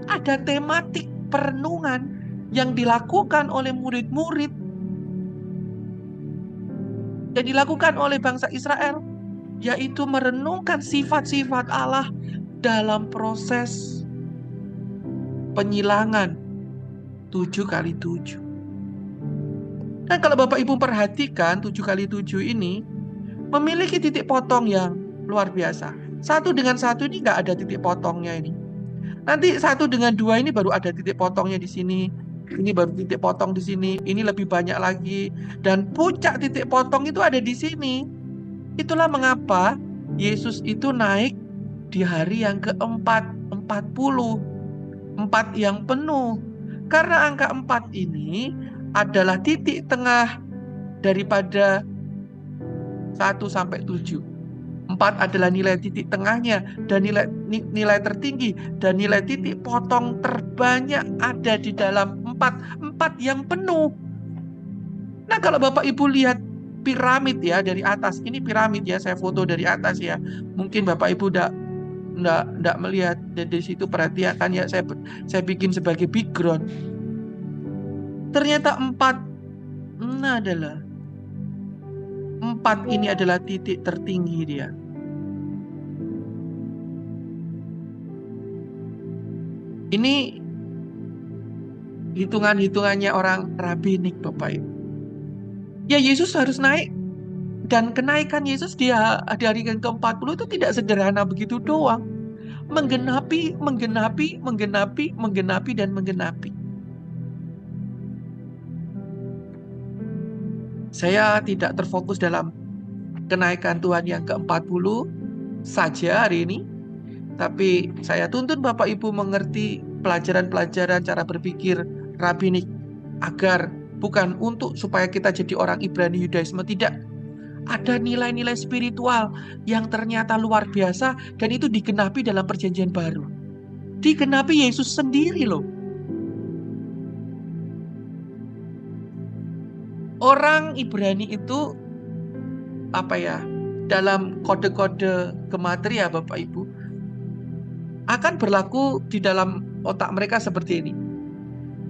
ada tematik perenungan yang dilakukan oleh murid-murid, yang dilakukan oleh bangsa Israel, yaitu merenungkan sifat-sifat Allah dalam proses penyilangan 7x7. Dan kalau Bapak Ibu perhatikan 7x7 ini memiliki titik potong yang luar biasa. Satu dengan satu ini nggak ada titik potongnya ini. Nanti 1 dengan 2 ini baru ada titik potongnya di sini. Ini baru titik potong di sini. Ini lebih banyak lagi. Dan puncak titik potong itu ada di sini. Itulah mengapa Yesus itu naik di hari yang keempat, 40. 4 yang penuh. Karena angka 4 ini adalah titik tengah daripada 1 sampai 7. 4 adalah nilai titik tengahnya dan nilai tertinggi, dan nilai titik potong terbanyak ada di dalam 4 yang penuh. Nah, kalau Bapak Ibu lihat piramid ya dari atas, ini piramid ya, saya foto dari atas ya. Mungkin Bapak Ibu enggak melihat dari situ, perhatikan ya, saya bikin sebagai background. Ternyata 4 ini adalah titik tertinggi dia. Ini hitungannya orang rabbinik, Bapak Ibu. Ya, Yesus harus naik, dan kenaikan Yesus di hari yang ke-40 itu tidak sederhana begitu doang. Menggenapi, dan menggenapi. Saya tidak terfokus dalam kenaikan Tuhan yang ke-40 saja hari ini, tapi saya tuntun Bapak Ibu mengerti pelajaran-pelajaran cara berpikir rabbinik, agar bukan supaya kita jadi orang Ibrani Yudaisme, tidak. Ada nilai-nilai spiritual yang ternyata luar biasa, dan itu digenapi dalam perjanjian baru. Digenapi Yesus sendiri loh. Orang Ibrani itu dalam kode-kode gematria Bapak Ibu akan berlaku di dalam otak mereka seperti ini.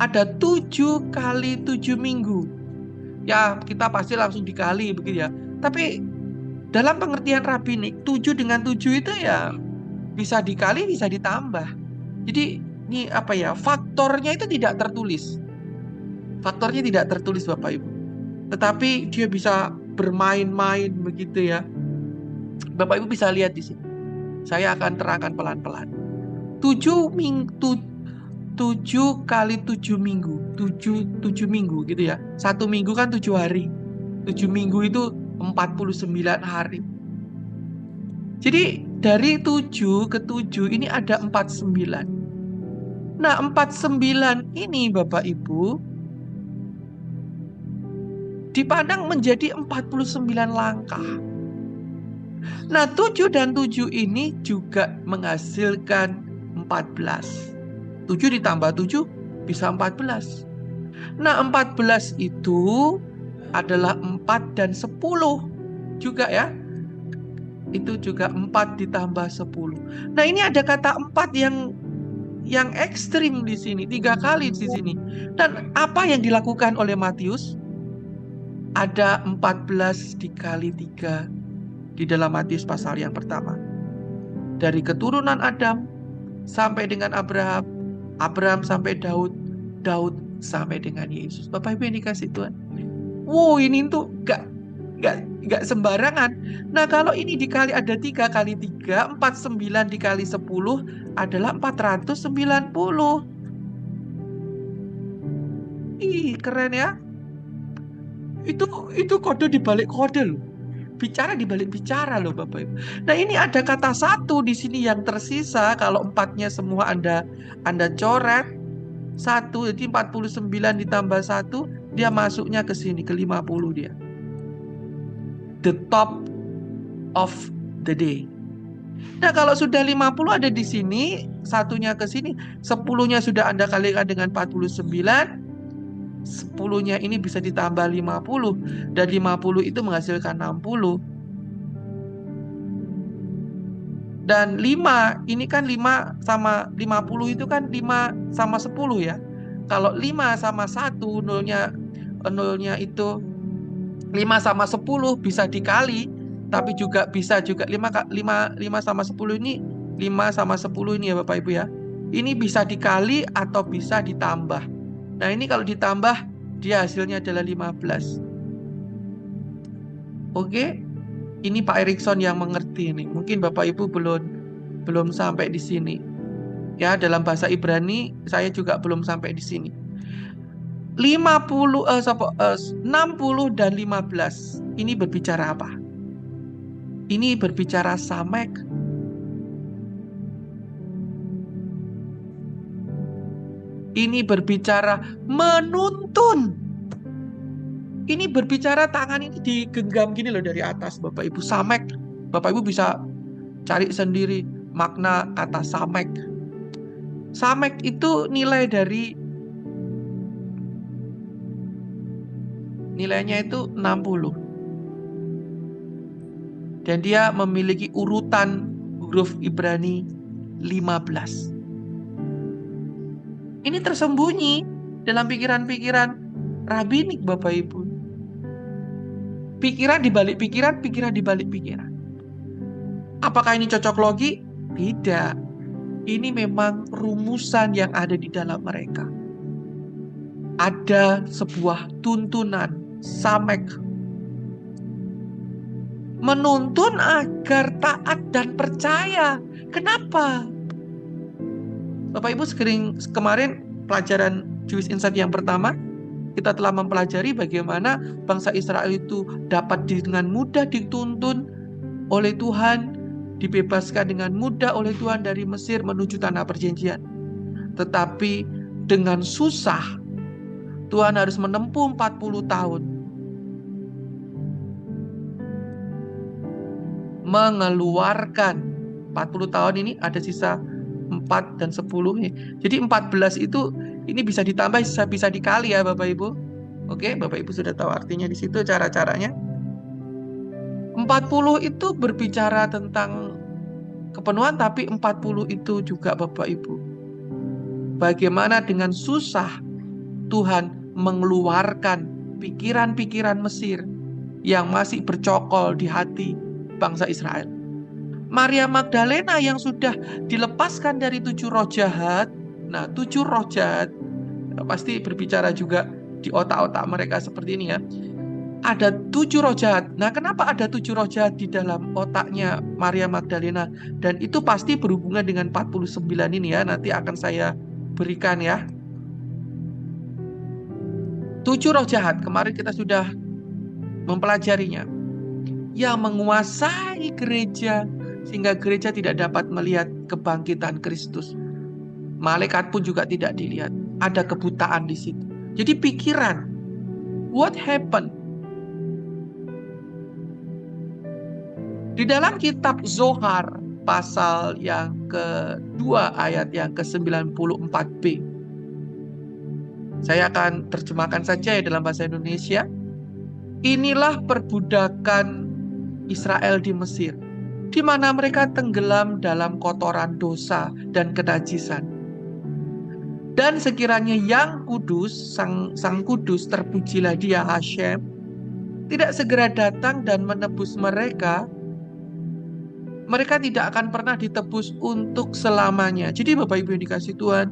Ada 7 kali 7 minggu. Ya, kita pasti langsung dikali begitu ya. Tapi dalam pengertian rabbinik, 7 dengan 7 itu ya bisa dikali, bisa ditambah. Jadi ini faktornya itu tidak tertulis. Faktornya tidak tertulis Bapak Ibu. Tetapi dia bisa bermain-main begitu ya. Bapak Ibu bisa lihat di sini. Saya akan terangkan pelan-pelan. 7 kali 7 minggu. 7 minggu gitu ya. 1 minggu kan 7 hari. 7 minggu itu 49 hari. Jadi dari 7 ke 7 ini ada 49. Nah, 49 ini Bapak Ibu dipandang menjadi 49 langkah. Nah, 7 dan 7 ini juga menghasilkan 14. 7 ditambah 7 bisa 14. Nah, 14 itu adalah 4 dan 10 juga ya. Itu juga 4 ditambah 10. Nah, ini ada kata 4 yang ekstrim di sini, 3 kali di sini. Dan apa yang dilakukan oleh Matius? Ada 14 dikali 3 di dalam Matius pasal yang pertama. Dari keturunan Adam sampai dengan Abraham, Abraham sampai Daud, Daud sampai dengan Yesus. Bapak Ibu yang dikasih Tuhan. Wow, ini tuh gak sembarangan. Nah, kalau ini dikali ada 3 kali 3, 49 dikali 10 adalah 490. Ih, keren ya. Itu kode dibalik kode loh. Bicara dibalik bicara loh Bapak Ibu. Nah, ini ada kata 1 di sini yang tersisa. Kalau 4-nya semua Anda coret, 1, jadi 49 ditambah 1, dia masuknya ke sini, ke 50 dia. The top of the day. Nah, kalau sudah 50 ada di sini, satunya ke sini, 10-nya sudah Anda kalikan dengan 49, 10-nya ini bisa ditambah 50, dan 50 itu menghasilkan 60. Dan 5, ini kan 5 sama 50 itu kan 5 sama 10 ya. Kalau 5 sama 1, nolnya itu 5 sama 10 bisa dikali, tapi juga bisa juga 5 sama 10 ini, 5 sama 10 ini ya Bapak Ibu ya. Ini bisa dikali atau bisa ditambah. Nah, ini kalau ditambah, dia hasilnya adalah 15. Oke, ini Pak Erikson yang mengerti nih. Mungkin Bapak Ibu belum sampai di sini. Ya, dalam bahasa Ibrani saya juga belum sampai di sini. 60 dan 15 ini berbicara apa? Ini berbicara samek. Ini berbicara menuntun. Ini berbicara tangan ini digenggam gini loh dari atas Bapak Ibu. Samek. Bapak Ibu bisa cari sendiri makna kata samek. Samek itu nilainya itu 60. Dan dia memiliki urutan huruf Ibrani 15. Ini tersembunyi dalam pikiran-pikiran rabinik Bapak Ibu. Pikiran di balik pikiran, pikiran di balik pikiran. Apakah ini cocok logi? Tidak. Ini memang rumusan yang ada di dalam mereka. Ada sebuah tuntunan, samek. Menuntun agar taat dan percaya. Kenapa? Bapak Ibu kemarin pelajaran Jewish Insight yang pertama, kita telah mempelajari bagaimana bangsa Israel itu dapat dengan mudah dituntun oleh Tuhan, dibebaskan dengan mudah oleh Tuhan dari Mesir menuju tanah perjanjian. Tetapi dengan susah, Tuhan harus menempuh 40 tahun mengeluarkan 40 tahun ini, ada sisa 4 dan 10 nih. Jadi 14 itu ini bisa ditambah, bisa dikali ya Bapak Ibu. Oke, Bapak Ibu sudah tahu artinya di situ, cara-caranya. 40 itu berbicara tentang kepenuhan, tapi 40 itu juga Bapak Ibu, bagaimana dengan susah Tuhan mengeluarkan pikiran-pikiran Mesir yang masih bercokol di hati bangsa Israel. Maria Magdalena yang sudah dilepaskan dari 7 roh jahat. Nah, 7 roh jahat pasti berbicara juga di otak-otak mereka seperti ini ya. Ada 7 roh jahat. Nah, kenapa ada 7 roh jahat di dalam otaknya Maria Magdalena? Dan itu pasti berhubungan dengan 49 ini ya. Nanti akan saya berikan ya. 7 roh jahat, kemarin kita sudah mempelajarinya, yang menguasai gereja sehingga gereja tidak dapat melihat kebangkitan Kristus. Malaikat pun juga tidak dilihat. Ada kebutaan di situ. Jadi pikiran, what happened? Di dalam kitab Zohar pasal yang kedua ayat yang ke-94b. Saya akan terjemahkan saja ya dalam bahasa Indonesia. Inilah perbudakan Israel di Mesir, di mana mereka tenggelam dalam kotoran dosa dan kenajisan. Dan sekiranya yang kudus, sang kudus, terpujilah dia Hashem, tidak segera datang dan menebus mereka, mereka tidak akan pernah ditebus untuk selamanya. Jadi Bapak Ibu yang dikasih Tuhan,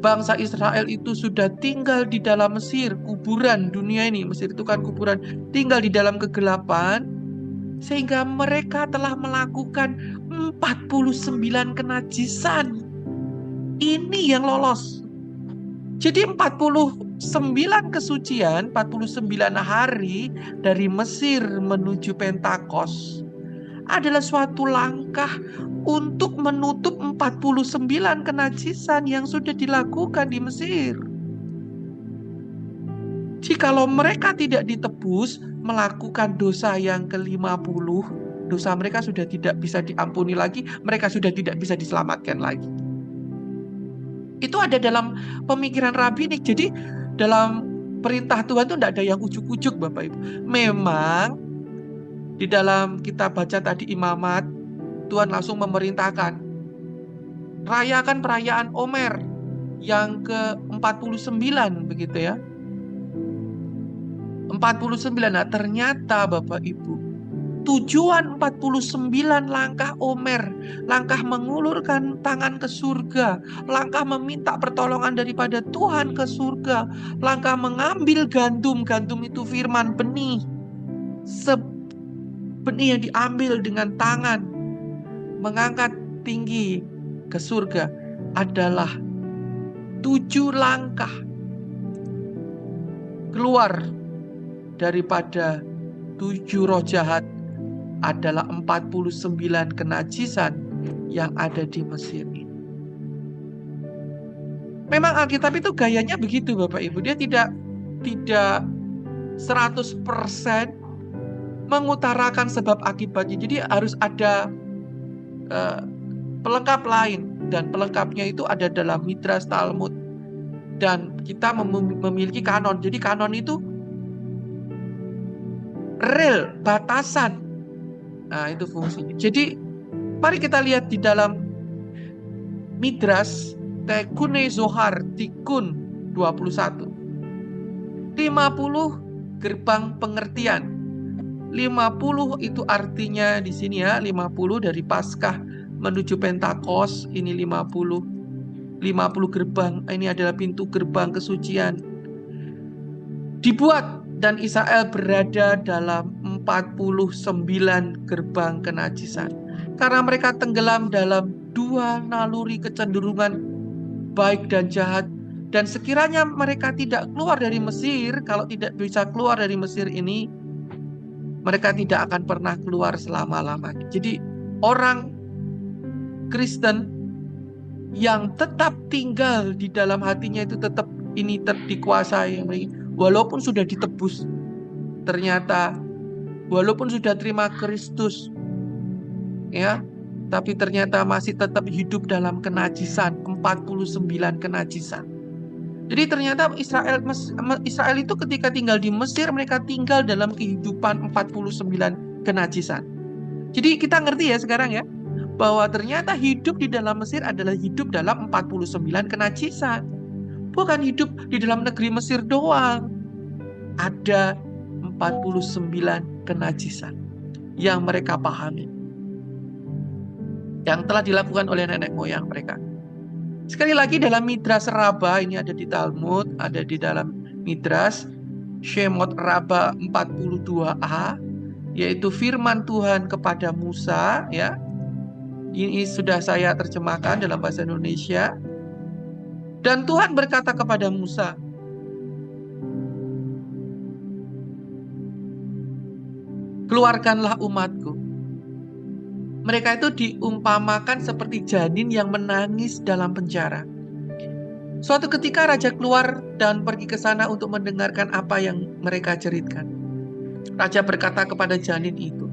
bangsa Israel itu sudah tinggal di dalam Mesir, kuburan dunia ini. Mesir itu kan kuburan, tinggal di dalam kegelapan, sehingga mereka telah melakukan 49 kenajisan. Ini yang lolos. Jadi 49 kesucian, 49 hari dari Mesir menuju Pentakos adalah suatu langkah untuk menutup 49 kenajisan yang sudah dilakukan di Mesir. Jikalau mereka tidak ditebus melakukan dosa yang ke-50, dosa mereka sudah tidak bisa diampuni lagi, mereka sudah tidak bisa diselamatkan lagi. Itu ada dalam pemikiran rabbinik. Jadi dalam perintah Tuhan itu tidak ada yang ujuk-ujuk, Bapak Ibu. Memang di dalam kita baca tadi Imamat, Tuhan langsung memerintahkan, rayakan perayaan Omer yang ke-49 begitu ya. 49. Nah, ternyata Bapak Ibu, tujuan 49 langkah Omer, langkah mengulurkan tangan ke surga, langkah meminta pertolongan daripada Tuhan ke surga, langkah mengambil gandum, gandum itu firman benih, benih yang diambil dengan tangan, mengangkat tinggi ke surga, adalah 7 langkah keluar daripada 7 roh jahat, adalah 49 kenajisan yang ada di Mesir ini. Memang Alkitab itu gayanya begitu Bapak Ibu. Dia tidak 100% mengutarakan sebab akibatnya. Jadi harus ada pelengkap lain. Dan pelengkapnya itu ada dalam Midras, Talmud. Dan kita memiliki kanon. Jadi kanon itu real, batasan. Nah, itu fungsinya. Jadi, mari kita lihat di dalam Midras, Tekune Zohar, Tikun 21. 50 gerbang pengertian. 50 itu artinya di sini ya, 50 dari Paskah menuju Pentakos, ini 50. 50 gerbang, ini adalah pintu gerbang kesucian. Dibuat dan Israel berada dalam 49 gerbang kenajisan. Karena mereka tenggelam dalam 2 naluri kecenderungan baik dan jahat. Dan sekiranya mereka tidak keluar dari Mesir, kalau tidak bisa keluar dari Mesir ini, mereka tidak akan pernah keluar selama-lamanya. Jadi orang Kristen yang tetap tinggal di dalam hatinya itu tetap ini dikuasai, walaupun sudah ditebus, ternyata walaupun sudah terima Kristus, ya, tapi ternyata masih tetap hidup dalam kenajisan, 49 kenajisan. Jadi ternyata Israel itu ketika tinggal di Mesir, mereka tinggal dalam kehidupan 49 kenajisan. Jadi kita ngerti ya sekarang ya, bahwa ternyata hidup di dalam Mesir adalah hidup dalam 49 kenajisan. Bukan hidup di dalam negeri Mesir doang. Ada 49 kenajisan yang mereka pahami, yang telah dilakukan oleh nenek moyang mereka. Sekali lagi dalam Midras Rabbah, ini ada di Talmud, ada di dalam Midras Shemot Rabbah 42a, yaitu firman Tuhan kepada Musa, ya. Ini sudah saya terjemahkan dalam bahasa Indonesia. Dan Tuhan berkata kepada Musa, keluarkanlah umatku. Mereka itu diumpamakan seperti janin yang menangis dalam penjara. Suatu ketika raja keluar dan pergi ke sana untuk mendengarkan apa yang mereka ceritkan. Raja berkata kepada janin itu,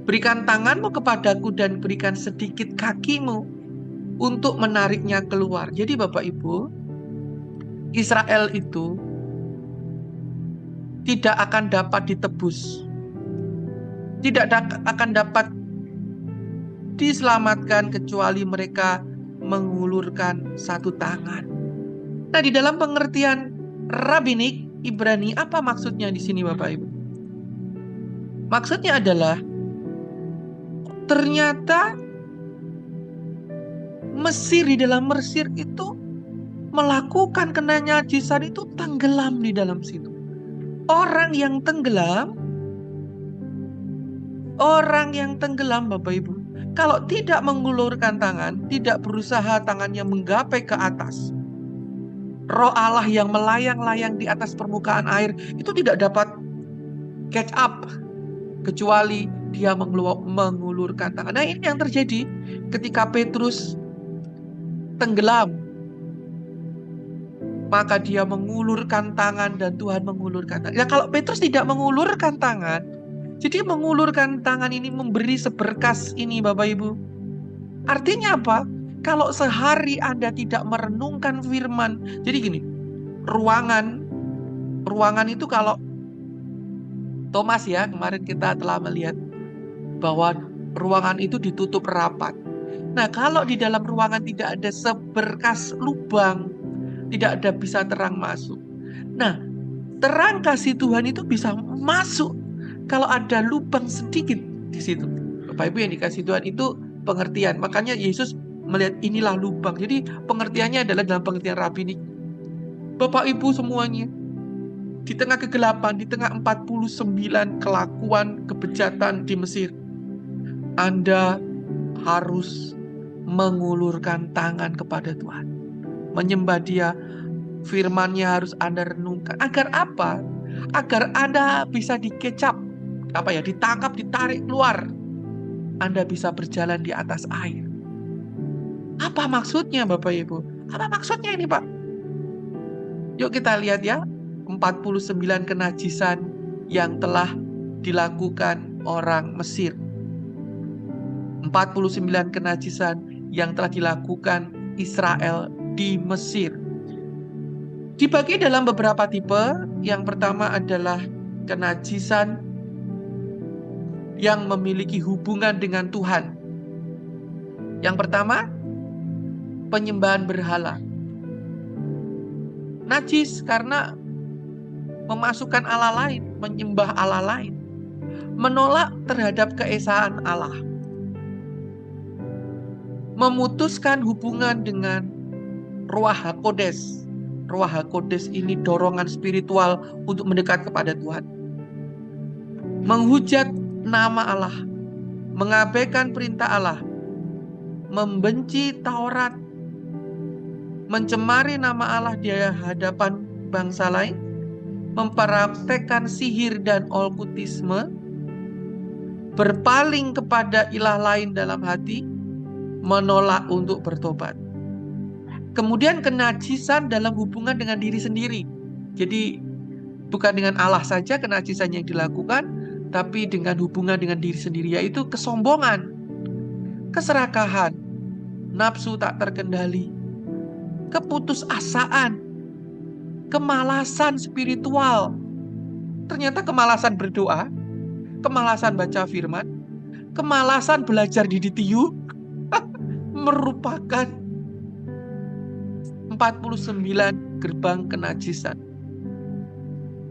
berikan tanganmu kepadaku dan berikan sedikit kakimu untuk menariknya keluar. Jadi Bapak Ibu, Israel itu tidak akan dapat ditebus, tidak akan dapat diselamatkan kecuali mereka mengulurkan satu tangan. Nah, di dalam pengertian rabbinik Ibrani, apa maksudnya di sini Bapak Ibu? Maksudnya adalah ternyata Mesir, di dalam Mesir itu melakukan kenajisan itu tenggelam di dalam situ. Orang yang tenggelam Bapak Ibu, kalau tidak mengulurkan tangan, tidak berusaha tangannya menggapai ke atas, Roh Allah yang melayang-layang di atas permukaan air itu tidak dapat catch up, kecuali dia mengulurkan tangan. Nah, ini yang terjadi ketika Petrus tenggelam. Maka dia mengulurkan tangan dan Tuhan mengulurkan tangan. Ya, kalau Petrus tidak mengulurkan tangan, jadi mengulurkan tangan ini memberi seberkas ini Bapak Ibu. Artinya apa? Kalau sehari Anda tidak merenungkan firman, jadi gini, ruangan itu kalau Thomas ya, kemarin kita telah melihat bahwa ruangan itu ditutup rapat. Nah, kalau di dalam ruangan tidak ada seberkas lubang, tidak ada bisa terang masuk. Nah, terang kasih Tuhan itu bisa masuk kalau ada lubang sedikit di situ. Bapak Ibu yang dikasih Tuhan itu pengertian. Makanya Yesus melihat inilah lubang. Jadi pengertiannya adalah dalam pengertian rabini. Bapak Ibu semuanya, di tengah kegelapan, di tengah 49 kelakuan kebejatan di Mesir, Anda harus mengulurkan tangan kepada Tuhan. Menyembah Dia, firman-Nya harus Anda renungkan. Agar apa? Agar Anda bisa dikecap, ditangkap, ditarik keluar. Anda bisa berjalan di atas air. Apa maksudnya Bapak Ibu? Apa maksudnya ini Pak? Yuk kita lihat ya, 49 kenajisan yang telah dilakukan orang Mesir. 49 kenajisan yang telah dilakukan Israel di Mesir. Dibagi dalam beberapa tipe. Yang pertama adalah kenajisan yang memiliki hubungan dengan Tuhan. Yang pertama, penyembahan berhala. Najis karena memasukkan Allah lain, menyembah Allah lain, menolak terhadap keesaan Allah, memutuskan hubungan dengan Ruach HaKodes. Ruach HaKodes ini dorongan spiritual untuk mendekat kepada Tuhan. Menghujat nama Allah, mengabaikan perintah Allah, membenci Taurat, mencemari nama Allah di hadapan bangsa lain, mempraktekkan sihir dan okkultisme, berpaling kepada ilah lain dalam hati, menolak untuk bertobat. Kemudian kenajisan dalam hubungan dengan diri sendiri. Jadi bukan dengan Allah saja kenajisan yang dilakukan, tapi dengan hubungan dengan diri sendiri, yaitu kesombongan, keserakahan, nafsu tak terkendali, keputusasaan, kemalasan spiritual. Ternyata kemalasan berdoa, kemalasan baca firman, kemalasan belajar di DTU merupakan 49 gerbang kenajisan.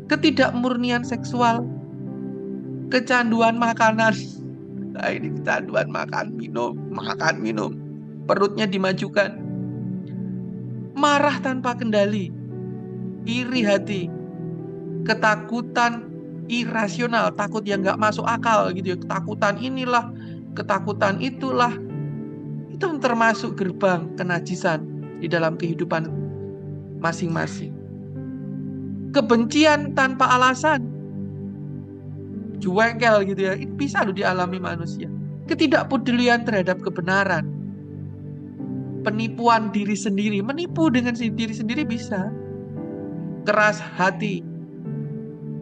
Ketidakmurnian seksual, kecanduan makanan. Nah, ini kecanduan makan minum, perutnya dimajukan. Marah tanpa kendali, iri hati, ketakutan irasional, takut yang gak masuk akal gitu ya. Ketakutan inilah, ketakutan itulah. Itu termasuk gerbang kenajisan di dalam kehidupan masing-masing. Kebencian tanpa alasan, juengkel gitu ya, ini bisa loh dialami manusia. Ketidakpedulian terhadap kebenaran, penipuan diri sendiri, menipu dengan diri sendiri bisa. Keras hati,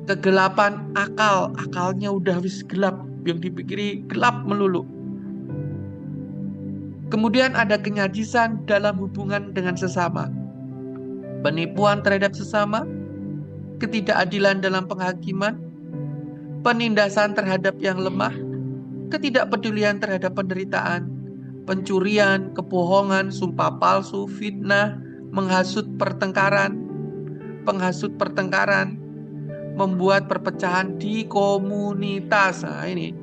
kegelapan akal, akalnya udah wis gelap, yang dipikiri gelap melulu. Kemudian ada kenajisan dalam hubungan dengan sesama, penipuan terhadap sesama, ketidakadilan dalam penghakiman, penindasan terhadap yang lemah, ketidakpedulian terhadap penderitaan, pencurian, kebohongan, sumpah palsu, fitnah, menghasut pertengkaran, membuat perpecahan di komunitas. Nah, ini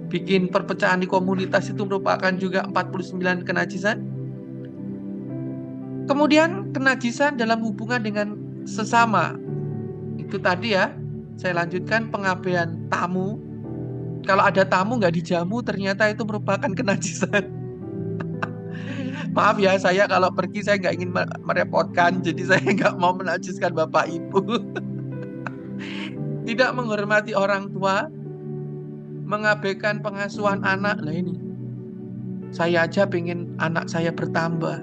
bikin perpecahan di komunitas itu merupakan juga 49 kenajisan. Kemudian kenajisan dalam hubungan dengan sesama. Itu tadi ya, saya lanjutkan pengabaian tamu. Kalau ada tamu nggak dijamu, ternyata itu merupakan kenajisan. Maaf ya, saya kalau pergi saya nggak ingin merepotkan, jadi saya nggak mau menajiskan Bapak Ibu. Tidak menghormati orang tua, mengabaikan pengasuhan anak. Lah ini, saya aja pengen anak saya bertambah,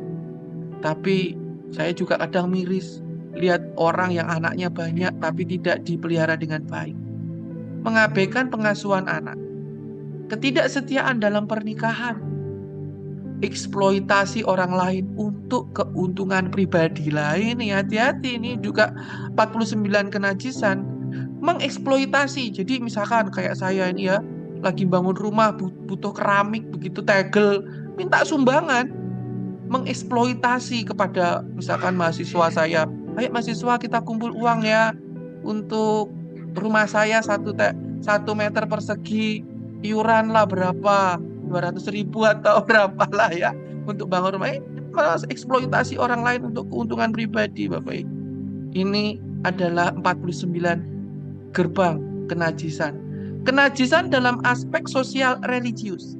tapi saya juga kadang miris lihat orang yang anaknya banyak tapi tidak dipelihara dengan baik. Mengabaikan pengasuhan anak, ketidaksetiaan dalam pernikahan, eksploitasi orang lain untuk keuntungan pribadi lain. Hati-hati, ini juga 49 kenajisan. Mengeksploitasi, jadi misalkan kayak saya ini ya, lagi bangun rumah butuh keramik, begitu tegel minta sumbangan. Mengeksploitasi kepada misalkan mahasiswa saya, ayo mahasiswa kita kumpul uang ya untuk rumah saya 1 meter persegi, iuran lah berapa, 200.000 atau berapa lah ya untuk bangun rumah. Malah eksploitasi orang lain untuk keuntungan pribadi, Bapak Ibu. Ini adalah 49 gerbang kenajisan. Kenajisan dalam aspek sosial religius,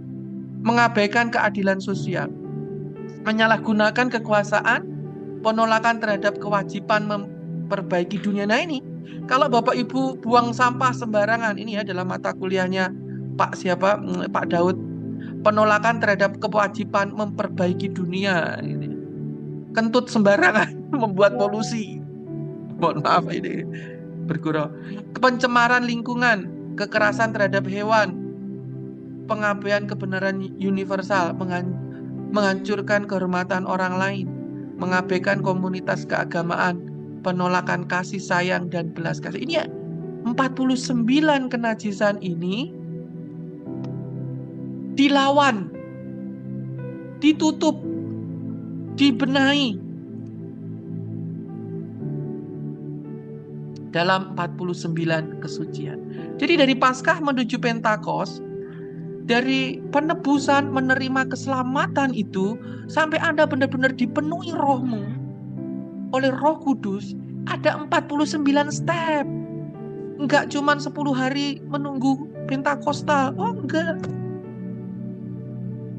mengabaikan keadilan sosial, menyalahgunakan kekuasaan, penolakan terhadap kewajiban memperbaiki dunia. Nah ini, kalau Bapak Ibu buang sampah sembarangan, ini ya dalam mata kuliahnya Pak Daud, penolakan terhadap kewajiban memperbaiki dunia. Ini kentut sembarangan membuat polusi. Mohon maaf ini bergurau. Pencemaran lingkungan, kekerasan terhadap hewan, pengabaian kebenaran universal, menghancurkan kehormatan orang lain, mengabaikan komunitas keagamaan, penolakan kasih sayang dan belas kasih. Ini ya 49 kenajisan ini dilawan, ditutup, dibenahi dalam 49 kesucian. Jadi dari Paskah menuju Pentakosta, dari penebusan menerima keselamatan itu, sampai Anda benar-benar dipenuhi rohmu oleh Roh Kudus, ada 49 step. Enggak cuma 10 hari menunggu Pentakosta. Oh enggak.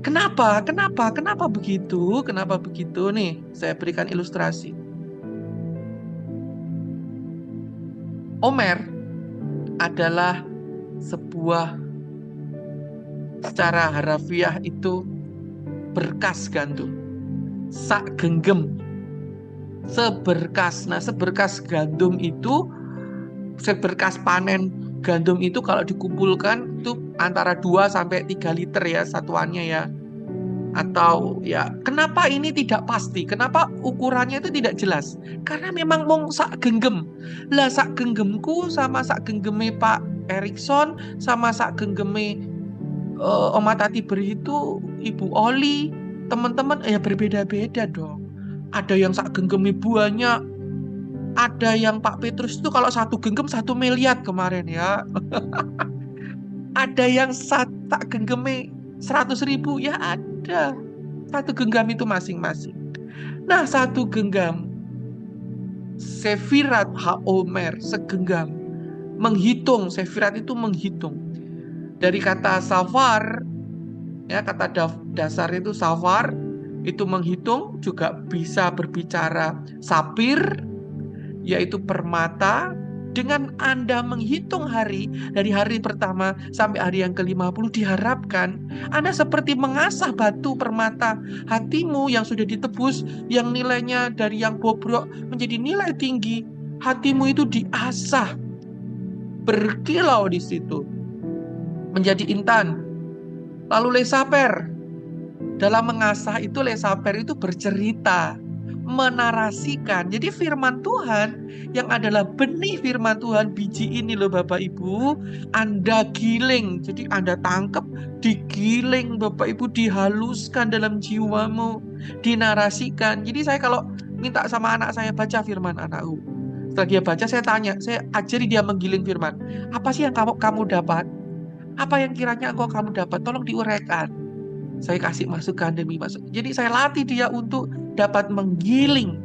Kenapa? Kenapa begitu? Kenapa begitu? Nih, saya berikan ilustrasi. Omer adalah sebuah, secara harafiah itu berkas gandum. Sak genggam, seberkas. Nah, seberkas gandum itu, seberkas panen gandum itu kalau dikumpulkan itu antara 2 sampai 3 liter ya satuannya ya. Atau ya, kenapa ini tidak pasti? Kenapa ukurannya itu tidak jelas? Karena memang mung sak genggam. Lah sak genggemku sama sak genggeme Pak Erikson sama sak genggeme Oma Tati Beri itu, Ibu Oli, teman-teman ya berbeda-beda dong. Ada yang sak genggeme banyak, ada yang Pak Petrus itu kalau 1 genggam 1 miliar kemarin ya. Ada yang tak genggame 100.000 ya ada. 1 genggam itu masing-masing. Nah 1 genggam Sefirat HaOmer, segenggam. Menghitung, Sefirat itu menghitung. Dari kata safar, ya kata dasar itu safar, itu menghitung, juga bisa berbicara sapir, yaitu permata. Dengan Anda menghitung hari, dari hari pertama sampai hari yang ke-50, diharapkan Anda seperti mengasah batu permata hatimu yang sudah ditebus, yang nilainya dari yang bobrok menjadi nilai tinggi. Hatimu itu diasah, berkilau di situ, menjadi intan. Lalu lesaper, dalam mengasah itu lesaper itu bercerita, menarasikan. Jadi firman Tuhan yang adalah benih firman Tuhan, biji ini loh Bapak Ibu, Anda giling. Jadi Anda tangkap, digiling Bapak Ibu, dihaluskan dalam jiwamu, dinarasikan. Jadi saya kalau minta sama anak saya baca firman anakku, setelah dia baca saya tanya, saya ajari dia menggiling firman. Apa sih yang kamu dapat? Apa yang kiranya kamu dapat? Tolong diuraikan. Saya kasih masukan demi masukan. Jadi saya latih dia untuk dapat menggiling,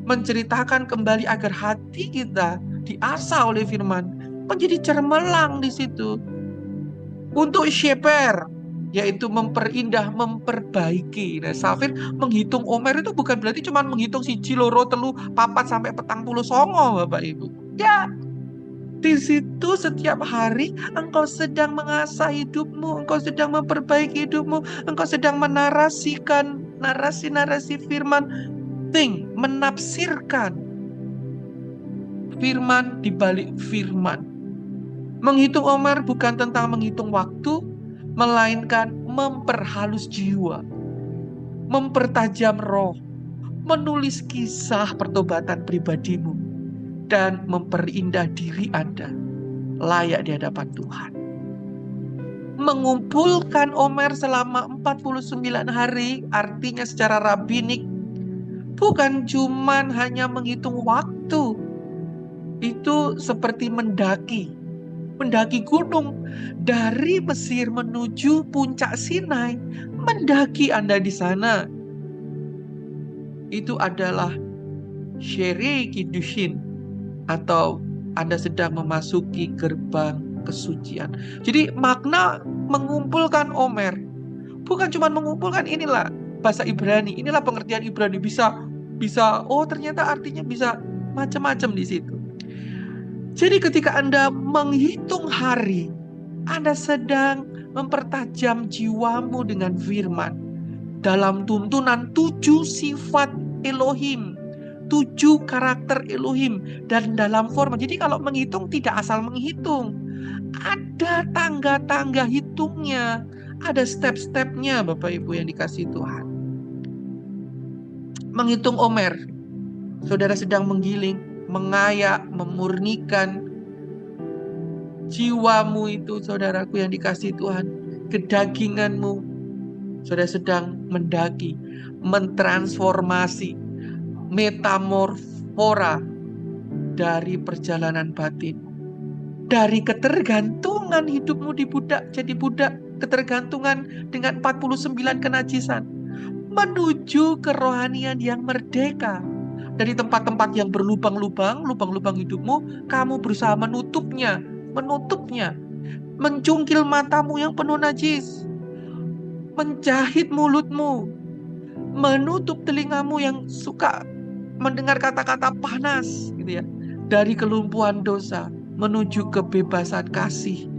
menceritakan kembali agar hati kita diasah oleh firman, menjadi cermelang di situ. Untuk sheper, yaitu memperindah, memperbaiki. Nah, Safir menghitung Omer itu bukan berarti cuma menghitung 1, 2, 3, 4 sampai 49, Bapak Ibu. Ya, Di situ setiap hari engkau sedang mengasah hidupmu, engkau sedang memperbaiki hidupmu, engkau sedang menarasikan narasi-narasi firman, menafsirkan firman di balik firman. Menghitung Omer bukan tentang menghitung waktu, melainkan memperhalus jiwa, mempertajam roh, menulis kisah pertobatan pribadimu, dan memperindah diri Anda layak di hadapan Tuhan. Mengumpulkan Omer selama 49 hari, artinya secara rabbinik, bukan cuman hanya menghitung waktu. Itu seperti mendaki gunung dari Mesir menuju puncak Sinai. Mendaki Anda di sana, itu adalah Sherei Kiddushin, atau Anda sedang memasuki gerbang kesucian. Jadi makna mengumpulkan Omer bukan cuma mengumpulkan, inilah bahasa Ibrani, inilah pengertian Ibrani, bisa oh ternyata artinya bisa macam-macam di situ. Jadi ketika Anda menghitung hari, Anda sedang mempertajam jiwamu dengan firman dalam tuntunan 7 sifat Elohim, 7 karakter Elohim, dan dalam format. Jadi kalau menghitung tidak asal menghitung, ada tangga-tangga hitungnya, ada step-stepnya, Bapak Ibu yang dikasihi Tuhan. Menghitung Omer, saudara sedang menggiling, mengayak, memurnikan jiwamu itu, saudaraku yang dikasihi Tuhan, kedaginganmu. Saudara sedang mendaki, mentransformasi, metamorfora dari perjalanan batin. Dari ketergantungan hidupmu di budak, jadi budak, ketergantungan dengan 49 kenajisan, menuju kerohanian yang merdeka. Dari tempat-tempat yang berlubang-lubang, lubang-lubang hidupmu, kamu berusaha menutupnya, mencungkil matamu yang penuh najis, menjahit mulutmu, menutup telingamu yang suka mendengar kata-kata panas, gitu ya, dari kelumpuhan dosa menuju kebebasan kasih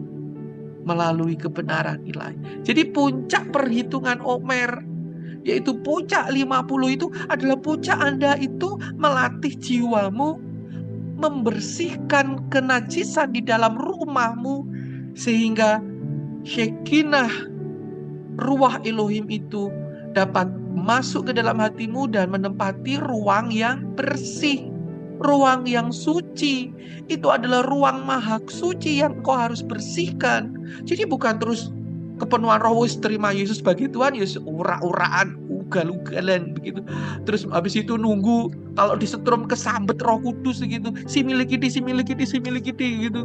melalui kebenaran ilahi. Jadi puncak perhitungan Omer, yaitu puncak 50 itu adalah puncak Anda itu melatih jiwamu, membersihkan kenajisan di dalam rumahmu, sehingga Shekinah ruah Elohim itu dapat masuk ke dalam hatimu dan menempati ruang yang bersih, ruang yang suci. Itu adalah ruang maha suci yang kau harus bersihkan. Jadi bukan terus kepenuhan roh, wis terima Yesus sebagai Tuhan, Yesus ura-uraan, ugal-ugalan begitu. Terus habis itu nunggu kalau disetrum kesambet Roh Kudus gitu, si milikiti gitu.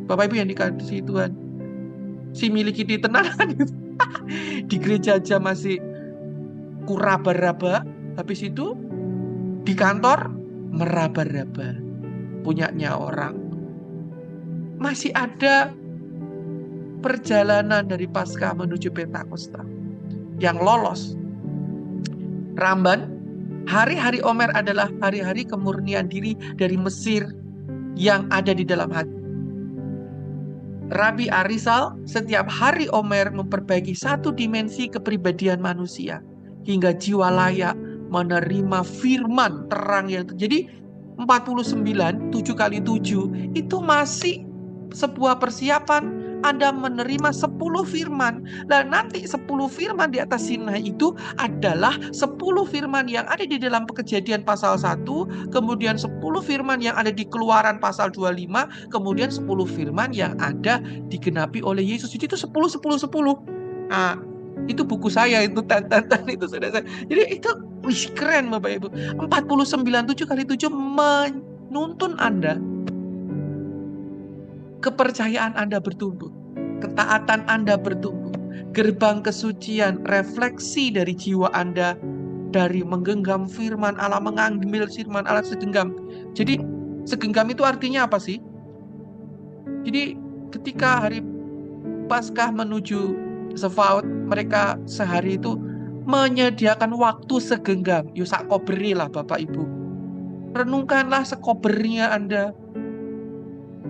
Bapak Ibu yang dikasihi Tuhan, si milikiti tenanan gitu. Di gereja aja masih kuraba-raba, habis itu di kantor meraba-raba, punyanya orang. Masih ada perjalanan dari Paskah menuju Pentakosta yang lolos. Ramban, hari-hari Omer adalah hari-hari kemurnian diri dari Mesir yang ada di dalam hati. Rabi Arizal, setiap hari Omer memperbaiki satu dimensi kepribadian manusia hingga jiwa layak menerima firman terang yang terjadi. 49, 7 kali 7 itu masih sebuah persiapan Anda menerima 10 firman. Dan nanti 10 firman di atas Sinai itu adalah 10 firman yang ada di dalam Kejadian pasal 1, kemudian 10 firman yang ada di Keluaran pasal 25, kemudian 10 firman yang ada digenapi oleh Yesus. Jadi itu 10. Nah, itu buku saya, itu tan itu saudara saya. Jadi itu keren Bapak Ibu. 49, 7 kali 7 menuntun Anda. Kepercayaan Anda bertumbuh, ketaatan Anda bertumbuh, gerbang kesucian, refleksi dari jiwa Anda dari menggenggam firman Allah, mengambil firman Allah segenggam. Jadi segenggam itu artinya apa sih? Jadi ketika hari Paskah menuju Sefaut, mereka sehari itu menyediakan waktu segenggam. Yusak koberi lah Bapak Ibu. Renungkanlah sekobernya Anda.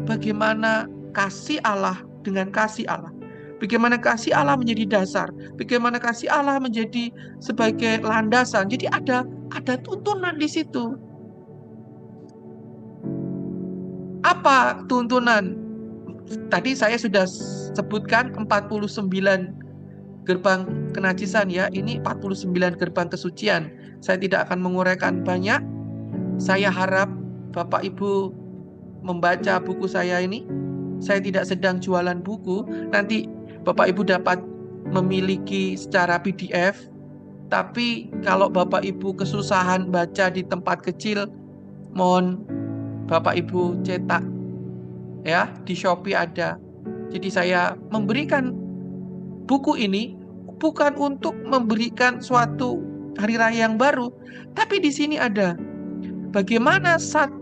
bagaimana kasih Allah dengan kasih Allah. Bagaimana kasih Allah menjadi dasar, bagaimana kasih Allah menjadi sebagai landasan. Jadi ada tuntunan di situ. Apa tuntunan? Tadi saya sudah sebutkan 49 gerbang kenajisan ya. Ini 49 gerbang kesucian. Saya tidak akan menguraikan banyak. Saya harap Bapak Ibu membaca buku saya ini. Saya tidak sedang jualan buku. Nanti Bapak Ibu dapat memiliki secara PDF. Tapi kalau Bapak Ibu kesusahan baca di tempat kecil, mohon Bapak Ibu cetak ya, di Shopee ada. Jadi saya memberikan buku ini bukan untuk memberikan suatu hari raya yang baru, tapi di sini ada bagaimana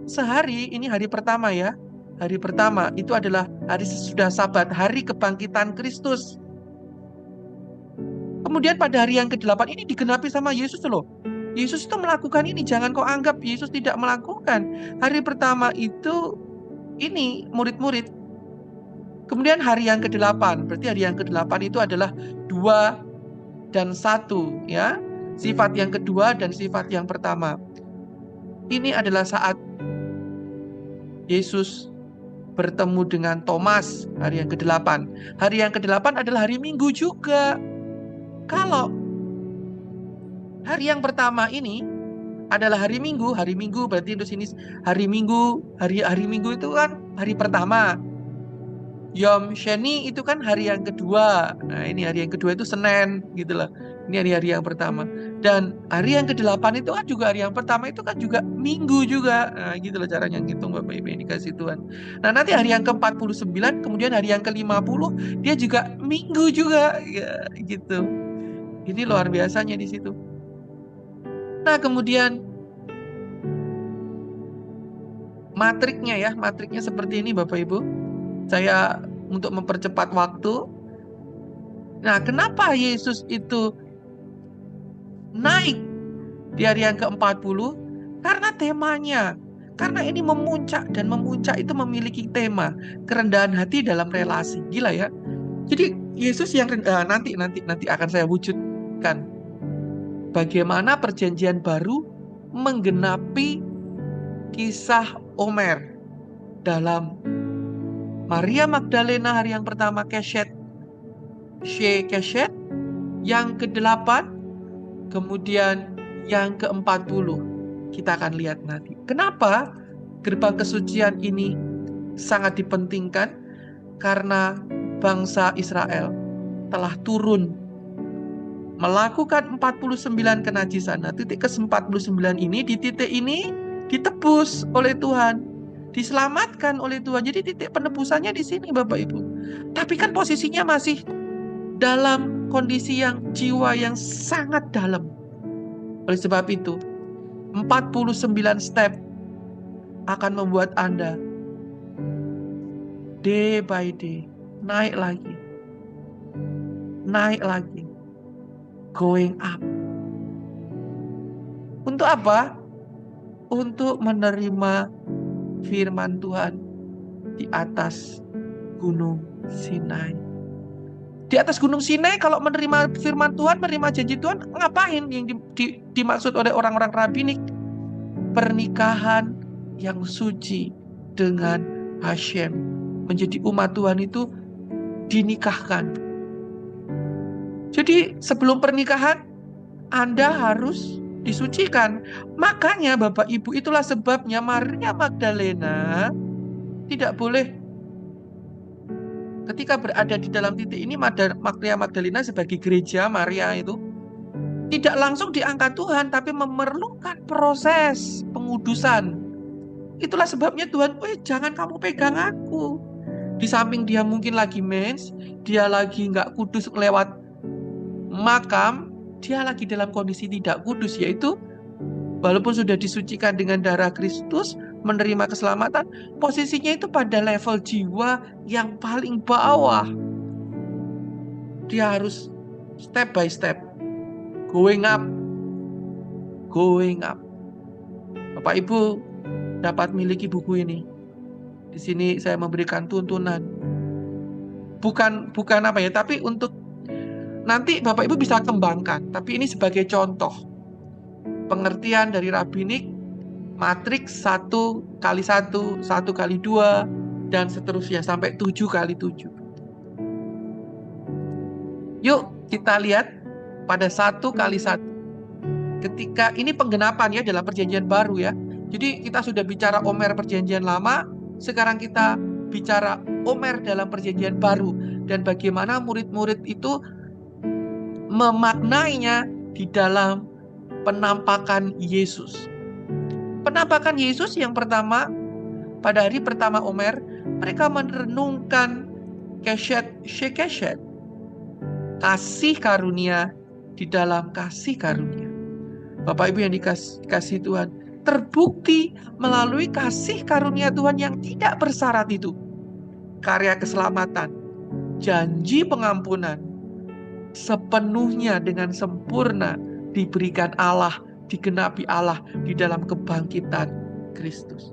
sehari, ini hari pertama ya. Hari pertama itu adalah hari sesudah Sabat, hari kebangkitan Kristus. Kemudian pada hari yang ke-8 ini digenapi sama Yesus loh. Yesus itu melakukan ini, jangan kau anggap Yesus tidak melakukan. Hari pertama itu ini murid-murid. Kemudian hari yang ke-8, berarti hari yang ke-8 itu adalah 2 dan 1 ya. Sifat yang kedua dan sifat yang pertama. Ini adalah saat Yesus bertemu dengan Thomas, hari yang ke-8. Hari yang ke-8 adalah hari Minggu juga. Kalau hari yang pertama ini adalah hari Minggu berarti itu sini hari Minggu, hari Minggu itu kan hari pertama. Yom Sheni itu kan hari yang kedua. Nah, ini hari yang kedua itu Senin gitu loh. Ini hari-hari yang pertama. Dan hari yang ke-8 itu kan juga hari yang pertama itu kan juga Minggu juga. Nah, gitu loh caranya ngitung Bapak Ibu, yang dikasih Tuhan. Nah, nanti hari yang ke-49, kemudian hari yang ke-50 dia juga Minggu juga ya, gitu. Ini luar biasanya di situ. Nah, kemudian matriknya seperti ini Bapak Ibu. Saya untuk mempercepat waktu. Nah, kenapa Yesus itu naik di hari yang ke-40? Karena temanya. Karena ini memuncak, dan memuncak itu memiliki tema kerendahan hati dalam relasi. Gila ya. Jadi Yesus yang nanti akan saya wujudkan bagaimana perjanjian baru menggenapi kisah Omer dalam Maria Magdalena hari yang pertama Keshet, yang ke-8, kemudian yang ke-40. Kita akan lihat nanti. Kenapa gerbang kesucian ini sangat dipentingkan? Karena bangsa Israel telah turun melakukan 49 kenajisan. Nah, titik ke-49 ini, di titik ini ditebus oleh Tuhan. Diselamatkan oleh Tuhan. Jadi titik penebusannya di sini Bapak Ibu. Tapi kan posisinya masih dalam kondisi yang jiwa yang sangat dalam. Oleh sebab itu 49 step akan membuat Anda day by day naik lagi, going up. Untuk apa? Untuk menerima firman Tuhan di atas Gunung Sinai. Di atas Gunung Sinai kalau menerima firman Tuhan, menerima janji Tuhan, ngapain? Yang dimaksud oleh orang-orang rabbinik, pernikahan yang suci dengan Hashem. Menjadi umat Tuhan itu dinikahkan. Jadi sebelum pernikahan Anda harus disucikan. Makanya Bapak Ibu, itulah sebabnya Maria Magdalena tidak boleh, ketika berada di dalam titik ini, Maria Magdalena sebagai gereja Maria itu tidak langsung diangkat Tuhan, tapi memerlukan proses pengudusan. Itulah sebabnya Tuhan, jangan kamu pegang aku. Di samping dia mungkin lagi mens, dia lagi nggak kudus lewat makam, dia lagi dalam kondisi tidak kudus, yaitu walaupun sudah disucikan dengan darah Kristus, menerima keselamatan, posisinya itu pada level jiwa yang paling bawah. Dia harus step by step, going up. Bapak Ibu dapat miliki buku ini Di sini saya memberikan tuntunan. Bukan apa ya, tapi untuk nanti Bapak Ibu bisa kembangkan. Tapi ini sebagai contoh pengertian dari rabbinik, matriks 1 kali 1, 1 kali 2, dan seterusnya sampai 7 kali 7. Yuk kita lihat pada 1 kali 1. Ketika ini penggenapan ya dalam perjanjian baru ya. Jadi kita sudah bicara Omer perjanjian lama, sekarang kita bicara Omer dalam perjanjian baru. Dan bagaimana murid-murid itu memaknainya di dalam penampakan Yesus. Penampakan Yesus yang pertama, pada hari pertama Omer, mereka merenungkan keshet shekeshet, kasih karunia di dalam kasih karunia. Bapak Ibu yang dikasih Tuhan, terbukti melalui kasih karunia Tuhan yang tidak bersyarat itu. Karya keselamatan, janji pengampunan, sepenuhnya dengan sempurna diberikan Allah, digenapi Allah di dalam kebangkitan Kristus.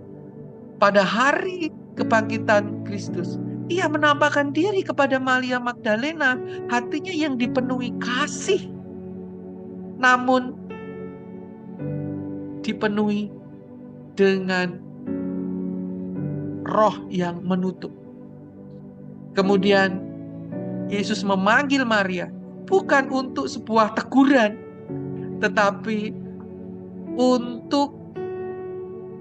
Pada hari kebangkitan Kristus, Ia menampakkan diri kepada Maria Magdalena, hatinya yang dipenuhi kasih, namun dipenuhi dengan roh yang menutup. Kemudian Yesus memanggil Maria bukan untuk sebuah teguran, tetapi untuk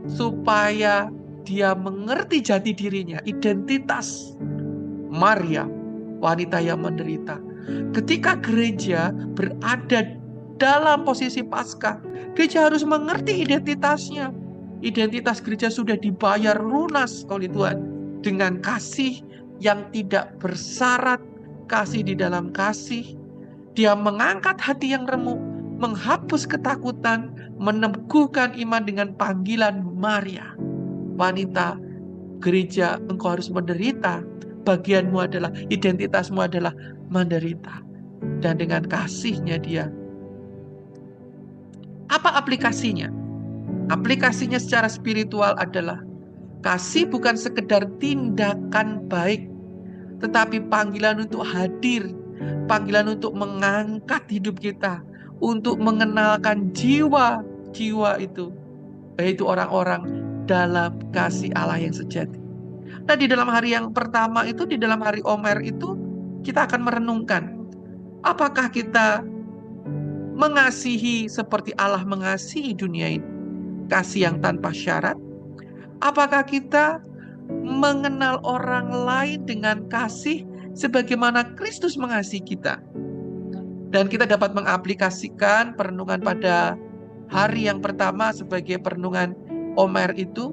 supaya dia mengerti jati dirinya, identitas Maria, wanita yang menderita. Ketika gereja berada dalam posisi Paskah, gereja harus mengerti identitasnya. Identitas gereja sudah dibayar lunas oleh Tuhan dengan kasih yang tidak bersyarat, kasih di dalam kasih. Dia mengangkat hati yang remuk, menghapus ketakutan, meneguhkan iman dengan panggilan Maria. Wanita gereja, engkau harus menderita. Bagianmu adalah, identitasmu adalah menderita. Dan dengan kasihnya dia. Apa aplikasinya? Aplikasinya secara spiritual adalah kasih bukan sekedar tindakan baik, tetapi panggilan untuk hadir, panggilan untuk mengangkat hidup kita, untuk mengenalkan jiwa-jiwa itu, yaitu orang-orang dalam kasih Allah yang sejati. Nah, di dalam hari yang pertama itu, di dalam hari Omer itu, kita akan merenungkan, apakah kita mengasihi seperti Allah mengasihi dunia ini, kasih yang tanpa syarat? Apakah kita mengenal orang lain dengan kasih sebagaimana Kristus mengasihi kita? Dan kita dapat mengaplikasikan perenungan pada hari yang pertama sebagai perenungan Omer itu,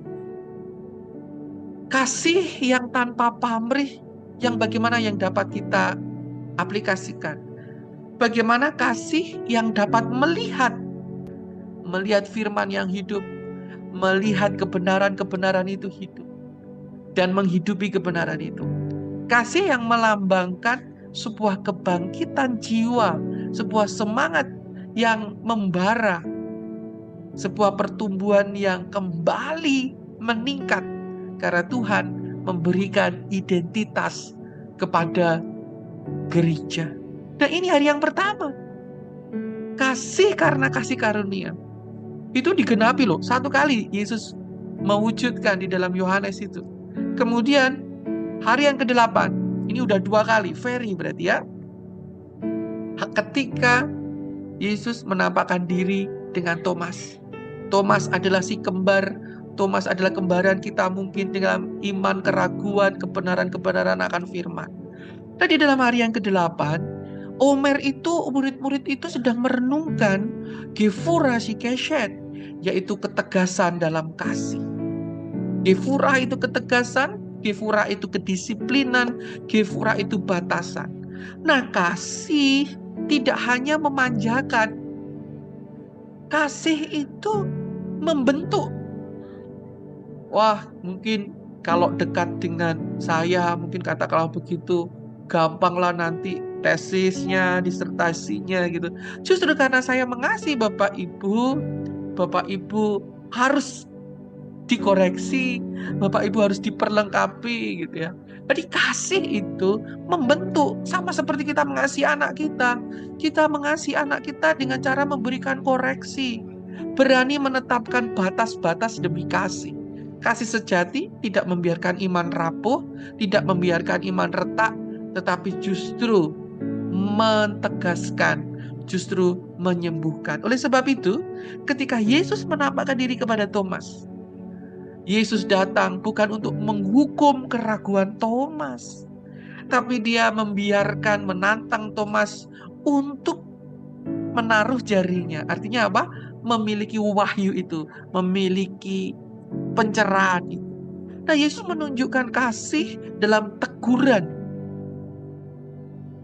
kasih yang tanpa pamrih, yang bagaimana yang dapat kita aplikasikan. Bagaimana kasih yang dapat melihat firman yang hidup, melihat kebenaran-kebenaran itu hidup, dan menghidupi kebenaran itu. Kasih yang melambangkan sebuah kebangkitan jiwa, sebuah semangat yang membara, sebuah pertumbuhan yang kembali meningkat, karena Tuhan memberikan identitas kepada gereja. Dan ini hari yang pertama. Kasih karena kasih karunia. Itu digenapi loh. 1 kali Yesus mewujudkan di dalam Yohanes itu. Kemudian hari yang ke-8. Ini udah 2 kali. Very berarti ya. Ketika Yesus menampakkan diri dengan Thomas. Thomas adalah si kembar. Thomas adalah kembaran kita mungkin dengan iman, keraguan, kebenaran-kebenaran akan firman. Dan di dalam hari yang ke-8, Omer itu, murid-murid itu sedang merenungkan Gefura Shikeshet, yaitu ketegasan dalam kasih. Gefura itu ketegasan, Gefura itu kedisiplinan, Gefura itu batasan. Nah, kasih tidak hanya memanjakan, kasih itu membentuk. Wah, mungkin kalau dekat dengan saya, mungkin kata kalau begitu, gampanglah nanti tesisnya, disertasinya gitu. Justru karena saya mengasihi Bapak Ibu harus dikoreksi, Bapak Ibu harus diperlengkapi gitu ya. Jadi kasih itu membentuk, sama seperti kita mengasihi anak kita. Kita mengasihi anak kita dengan cara memberikan koreksi, berani menetapkan batas-batas demi kasih. Kasih sejati tidak membiarkan iman rapuh, tidak membiarkan iman retak, tetapi justru mentegaskan, justru menyembuhkan. Oleh sebab itu, ketika Yesus menampakkan diri kepada Thomas, Yesus datang bukan untuk menghukum keraguan Thomas, tapi dia membiarkan, menantang Thomas untuk menaruh jarinya. Artinya apa? Memiliki wahyu itu, memiliki pencerahan itu. Nah, Yesus menunjukkan kasih dalam teguran.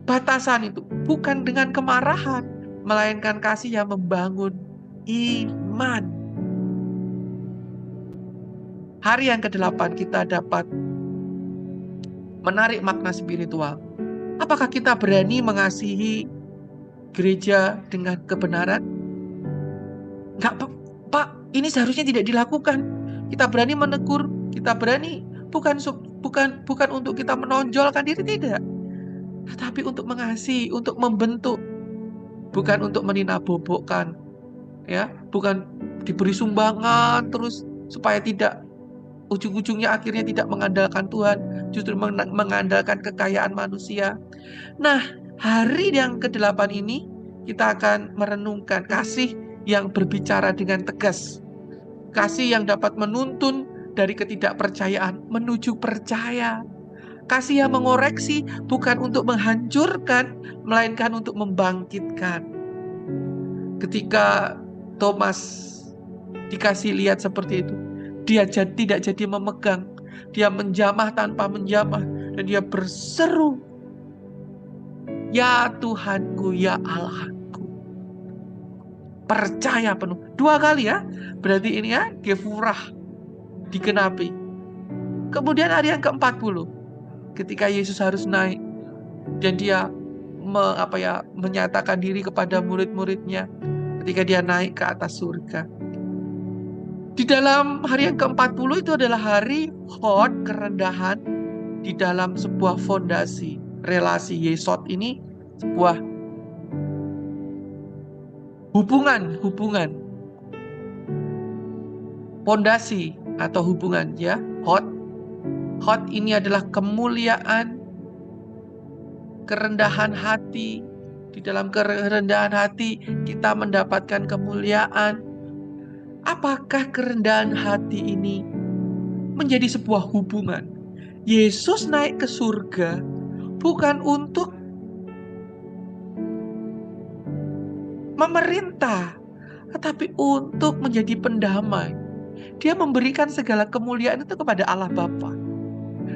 Batasan itu bukan dengan kemarahan, melainkan kasih yang membangun iman. Hari yang ke-8 kita dapat menarik makna spiritual. Apakah kita berani mengasihi gereja dengan kebenaran? Enggak, Pak, ini seharusnya tidak dilakukan. Kita berani menegur, kita berani bukan untuk kita menonjolkan diri, tidak. Tetapi untuk mengasihi, untuk membentuk, bukan untuk meninabobokan, ya, bukan diberi sumbangan terus supaya tidak ujung-ujungnya akhirnya tidak mengandalkan Tuhan, justru mengandalkan kekayaan manusia. Nah, hari yang ke-8 ini kita akan merenungkan kasih yang berbicara dengan tegas. Kasih yang dapat menuntun dari ketidakpercayaan menuju percaya. Kasih yang mengoreksi bukan untuk menghancurkan, melainkan untuk membangkitkan. Ketika Thomas dikasih lihat seperti itu, dia tidak jadi memegang. Dia menjamah tanpa menjamah. Dan dia berseru, "Ya Tuhanku, ya Allahku." Percaya penuh. 2 kali ya. Berarti ini ya, gefurah, digenapi. Kemudian hari yang ke-40, ketika Yesus harus naik. Dan dia menyatakan diri kepada murid-muridnya ketika dia naik ke atas surga. Di dalam hari yang ke-40 itu adalah hari hot, kerendahan di dalam sebuah fondasi. Relasi Yesod ini sebuah hubungan fondasi atau hubungan, ya. Hot ini adalah kemuliaan, kerendahan hati. Di dalam kerendahan hati kita mendapatkan kemuliaan. Apakah kerendahan hati ini menjadi sebuah hubungan? Yesus naik ke surga bukan untuk memerintah, tetapi untuk menjadi pendamai. Dia memberikan segala kemuliaan itu kepada Allah Bapa.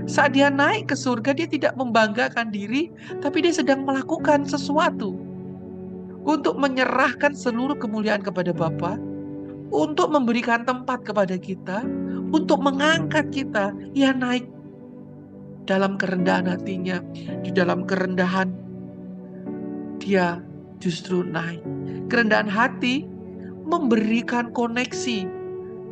Saat dia naik ke surga, dia tidak membanggakan diri, tapi dia sedang melakukan sesuatu untuk menyerahkan seluruh kemuliaan kepada Bapa, untuk memberikan tempat kepada kita, untuk mengangkat kita. Ia naik dalam kerendahan hatinya. Di dalam kerendahan dia justru naik. Kerendahan hati memberikan koneksi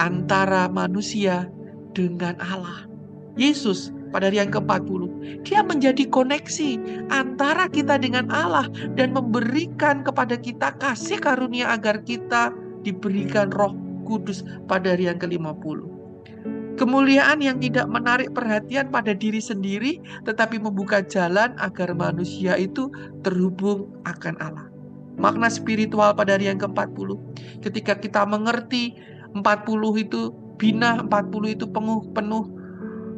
antara manusia dengan Allah. Yesus pada hari yang ke-40, dia menjadi koneksi antara kita dengan Allah dan memberikan kepada kita kasih karunia agar kita diberikan Roh Kudus pada hari yang ke-50. Kemuliaan yang tidak menarik perhatian pada diri sendiri, tetapi membuka jalan agar manusia itu terhubung akan Allah. Makna spiritual pada hari yang ke-40, ketika kita mengerti 40 itu bina, 40 itu penuh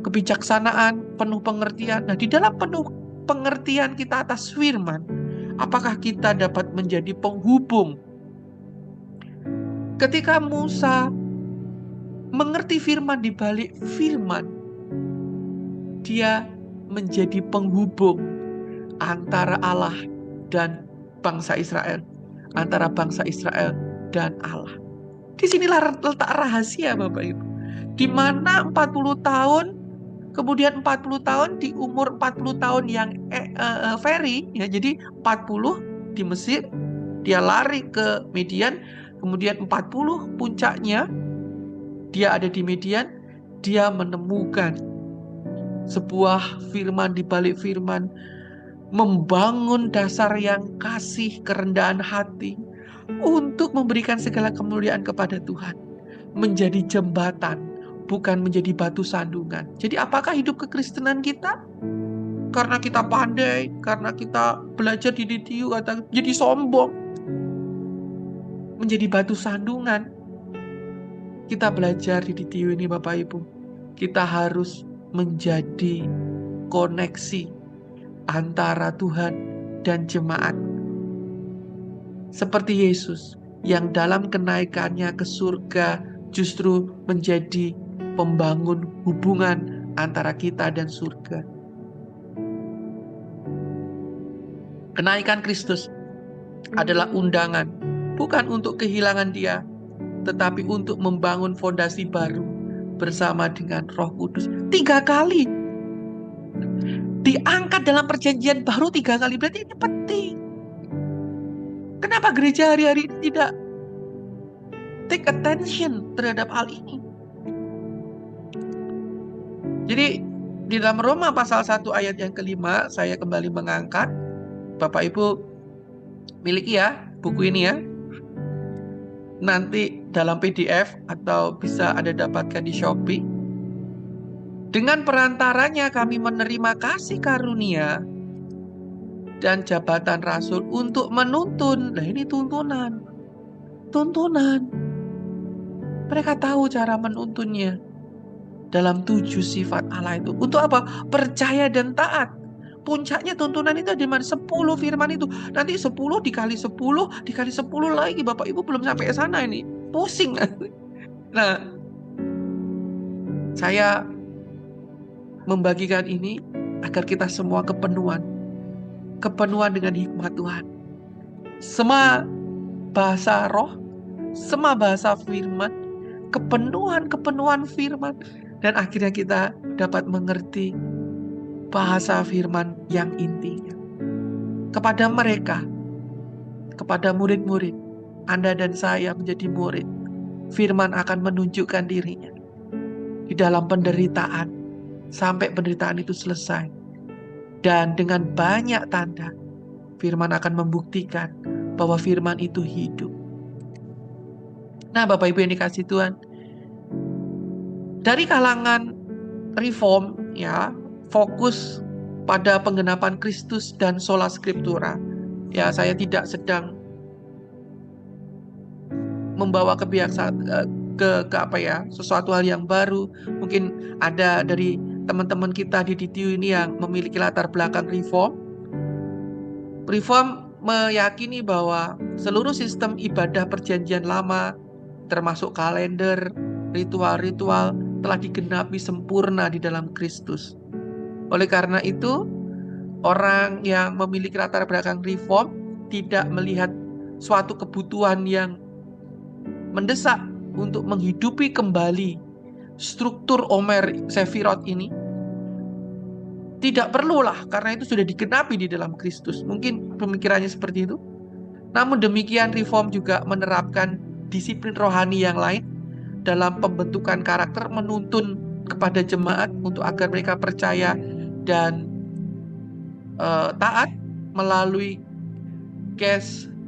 kebijaksanaan, penuh pengertian. Nah, di dalam penuh pengertian kita atas firman, apakah kita dapat menjadi penghubung? Ketika Musa mengerti firman di balik firman, dia menjadi penghubung antara Allah dan bangsa Israel, antara bangsa Israel dan Allah. Disinilah letak rahasia, Bapak Ibu. Di mana 40 tahun, kemudian 40 tahun di umur 40 tahun yang Ferry, ya, jadi 40 di Mesir, dia lari ke Midian, kemudian 40 puncaknya Dia ada di median, dia menemukan sebuah firman di balik firman, membangun dasar yang kasih, kerendahan hati, untuk memberikan segala kemuliaan kepada Tuhan. Menjadi jembatan, bukan menjadi batu sandungan. Jadi apakah hidup kekristenan kita? Karena kita pandai, karena kita belajar di DTU, atau jadi sombong, menjadi batu sandungan? Kita belajar di DTU ini Bapak Ibu, kita harus menjadi koneksi antara Tuhan dan jemaat. Seperti Yesus yang dalam kenaikannya ke surga justru menjadi pembangun hubungan antara kita dan surga. Kenaikan Kristus adalah undangan, bukan untuk kehilangan Dia, tetapi untuk membangun fondasi baru bersama dengan Roh Kudus. 3 kali diangkat dalam perjanjian baru, 3 kali. Berarti ini penting. Kenapa gereja hari-hari ini tidak take attention terhadap hal ini? Jadi di dalam Roma pasal 1 ayat yang ke-5, saya kembali mengangkat. Bapak Ibu miliki ya buku ini ya. Nanti dalam PDF atau bisa Anda dapatkan di Shopee. Dengan perantaranya kami menerima kasih karunia dan jabatan rasul untuk menuntun. Nah ini tuntunan. Tuntunan. Mereka tahu cara menuntunnya. Dalam 7 sifat Allah itu. Untuk apa? Percaya dan taat. Puncaknya tuntunan itu di mana? 10 firman itu. Nanti 10 dikali 10 dikali 10 lagi. Bapak Ibu belum sampai ke sana ini. Pusing. Nah, saya membagikan ini agar kita semua kepenuhan dengan hikmat Tuhan. Semua bahasa roh, semua bahasa firman, kepenuhan firman, dan akhirnya kita dapat mengerti bahasa firman yang intinya. Kepada mereka, kepada murid-murid, Anda dan saya menjadi murid, firman akan menunjukkan dirinya di dalam penderitaan sampai penderitaan itu selesai. Dan dengan banyak tanda, firman akan membuktikan bahwa firman itu hidup. Nah, Bapak Ibu yang dikasihi Tuhan, dari kalangan reform ya, fokus pada penggenapan Kristus dan sola scriptura. Ya, saya tidak sedang membawa kebiasaan ke apa ya, sesuatu hal yang baru. Mungkin ada dari teman-teman kita di DTU ini yang memiliki latar belakang reform. Reform meyakini bahwa seluruh sistem ibadah perjanjian lama, termasuk kalender, ritual-ritual, telah digenapi sempurna di dalam Kristus. Oleh karena itu, orang yang memiliki latar belakang reform tidak melihat suatu kebutuhan yang mendesak untuk menghidupi kembali struktur Omer Sefirot ini. Tidak perlulah, karena itu sudah digenapi di dalam Kristus. Mungkin pemikirannya seperti itu. Namun demikian, reform juga menerapkan disiplin rohani yang lain dalam pembentukan karakter, menuntun kepada jemaat untuk agar mereka percaya dan taat melalui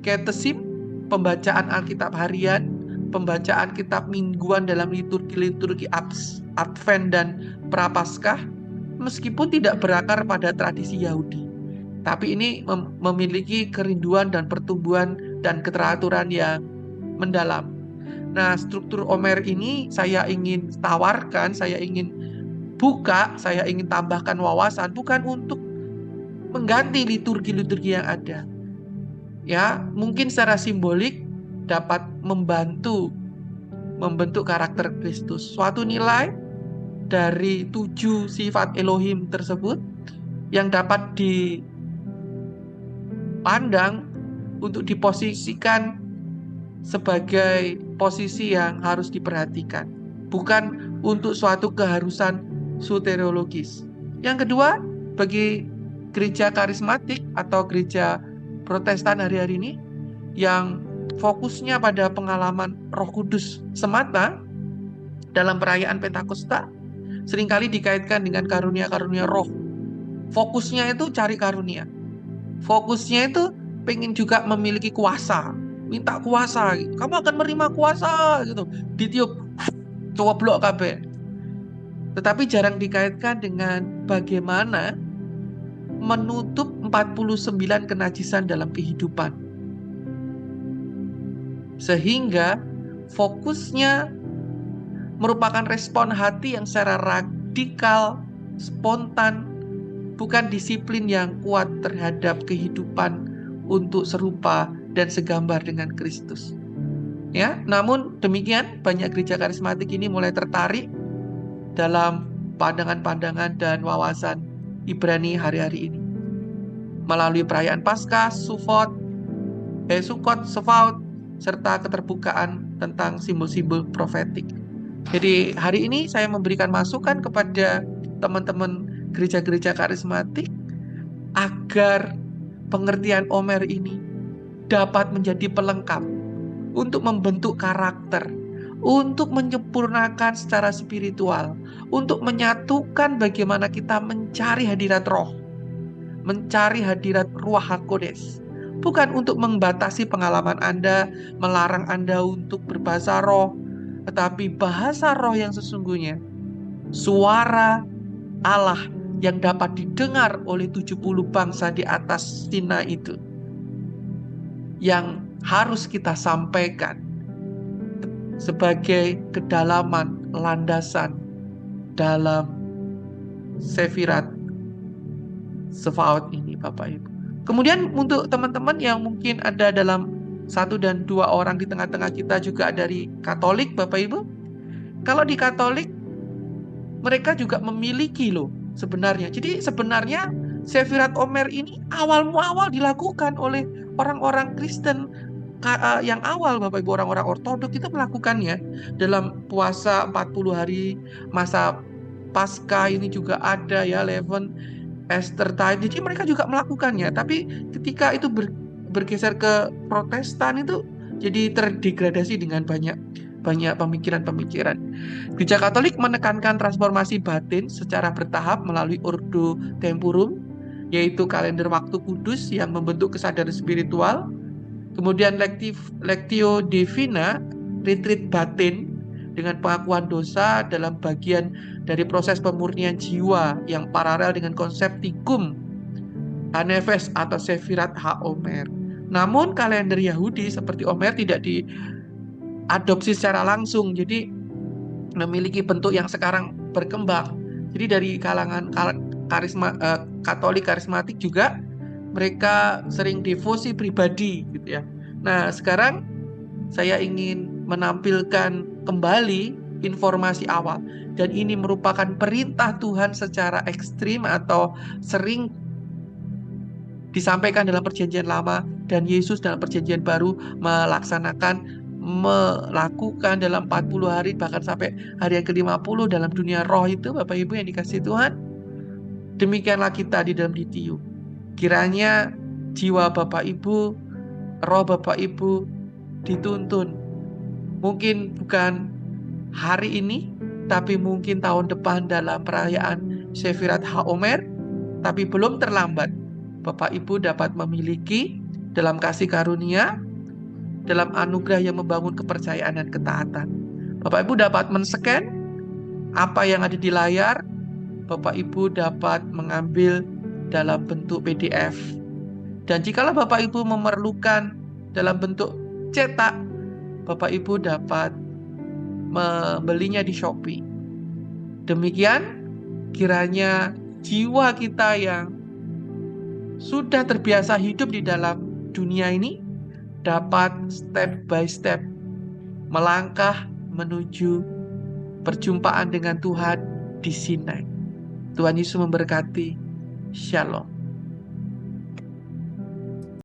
katesim, pembacaan Alkitab harian, pembacaan kitab mingguan dalam liturgi Advent dan Prapaskah, meskipun tidak berakar pada tradisi Yahudi. Tapi ini memiliki kerinduan dan pertumbuhan dan keteraturan yang mendalam. Nah, struktur Omer ini saya ingin tawarkan, saya ingin buka, saya ingin tambahkan wawasan, bukan untuk mengganti liturgi-liturgi yang ada. Ya, mungkin secara simbolik dapat membantu membentuk karakter Kristus. Suatu nilai dari 7 sifat Elohim tersebut yang dapat dipandang untuk diposisikan sebagai posisi yang harus diperhatikan, bukan untuk suatu keharusan soteriologis. Yang kedua, bagi gereja karismatik atau gereja Protestan hari-hari ini yang fokusnya pada pengalaman Roh Kudus semata, dalam perayaan Pentakosta seringkali dikaitkan dengan karunia-karunia roh. Fokusnya itu cari karunia. Fokusnya itu pengen juga memiliki kuasa. Minta kuasa gitu. Kamu akan menerima kuasa gitu. Ditiup, coba blok kabeh. Tetapi jarang dikaitkan dengan bagaimana menutup 49 kenajisan dalam kehidupan. Sehingga fokusnya merupakan respon hati yang secara radikal, spontan, bukan disiplin yang kuat terhadap kehidupan untuk serupa dan segambar dengan Kristus. Ya, namun demikian banyak gereja karismatik ini mulai tertarik dalam pandangan-pandangan dan wawasan Ibrani hari-hari ini. Melalui perayaan Paskah, Sukot, Sefaut, serta keterbukaan tentang simbol-simbol profetik. Jadi hari ini saya memberikan masukan kepada teman-teman gereja-gereja karismatik agar pengertian Omer ini dapat menjadi pelengkap untuk membentuk karakter, untuk menyempurnakan secara spiritual, untuk menyatukan bagaimana kita mencari hadirat roh, mencari hadirat Ruach HaKodes. Bukan untuk membatasi pengalaman Anda, melarang Anda untuk berbahasa roh, tetapi bahasa roh yang sesungguhnya, suara Allah yang dapat didengar oleh 70 bangsa di atas Sinai itu, yang harus kita sampaikan sebagai kedalaman landasan dalam Sefirat Sefaot ini, Bapak Ibu. Kemudian untuk teman-teman yang mungkin ada dalam 1 dan 2 orang di tengah-tengah kita juga dari Katolik, Bapak Ibu. Kalau di Katolik, mereka juga memiliki loh sebenarnya. Jadi sebenarnya Sefirat Omer ini awal dilakukan oleh orang-orang Kristen yang awal, Bapak Ibu. Orang-orang Ortodok itu melakukannya dalam puasa 40 hari, masa Paskah ini juga ada ya, Levent, Esther Tide. Jadi mereka juga melakukannya. Tapi ketika itu bergeser ke Protestan itu jadi terdegradasi dengan banyak pemikiran-pemikiran. Gereja Katolik menekankan transformasi batin secara bertahap melalui Ordo Temporum, yaitu kalender waktu kudus yang membentuk kesadaran spiritual. Kemudian Lectio Divina, retreat batin dengan pengakuan dosa dalam bagian dari proses pemurnian jiwa yang paralel dengan konsep tikum Hanefes atau Sefirat HaOmer. Namun kalender Yahudi seperti Omer tidak diadopsi secara langsung, jadi memiliki bentuk yang sekarang berkembang. Jadi dari kalangan Katolik karismatik juga mereka sering devosi pribadi gitu ya. Nah, sekarang saya ingin menampilkan kembali informasi awal, dan ini merupakan perintah Tuhan secara ekstrim atau sering disampaikan dalam Perjanjian Lama, dan Yesus dalam Perjanjian Baru melakukan dalam 40 hari bahkan sampai hari yang ke-50 dalam dunia roh itu, Bapak Ibu yang dikasihi Tuhan. Demikianlah kita di dalam DTU. Kiranya jiwa Bapak Ibu, roh Bapak Ibu dituntun. Mungkin bukan hari ini, tapi mungkin tahun depan dalam perayaan Sefirat HaOmer. Tapi belum terlambat. Bapak Ibu dapat memiliki dalam kasih karunia, dalam anugerah yang membangun kepercayaan dan ketaatan. Bapak Ibu dapat men-scan apa yang ada di layar. Bapak Ibu dapat mengambil dalam bentuk PDF. Dan jikalau Bapak Ibu memerlukan dalam bentuk cetak, Bapak Ibu dapat membelinya di Shopee. Demikian kiranya jiwa kita yang sudah terbiasa hidup di dalam dunia ini dapat step by step melangkah menuju perjumpaan dengan Tuhan di Sinai. Tuhan Yesus memberkati. Shalom.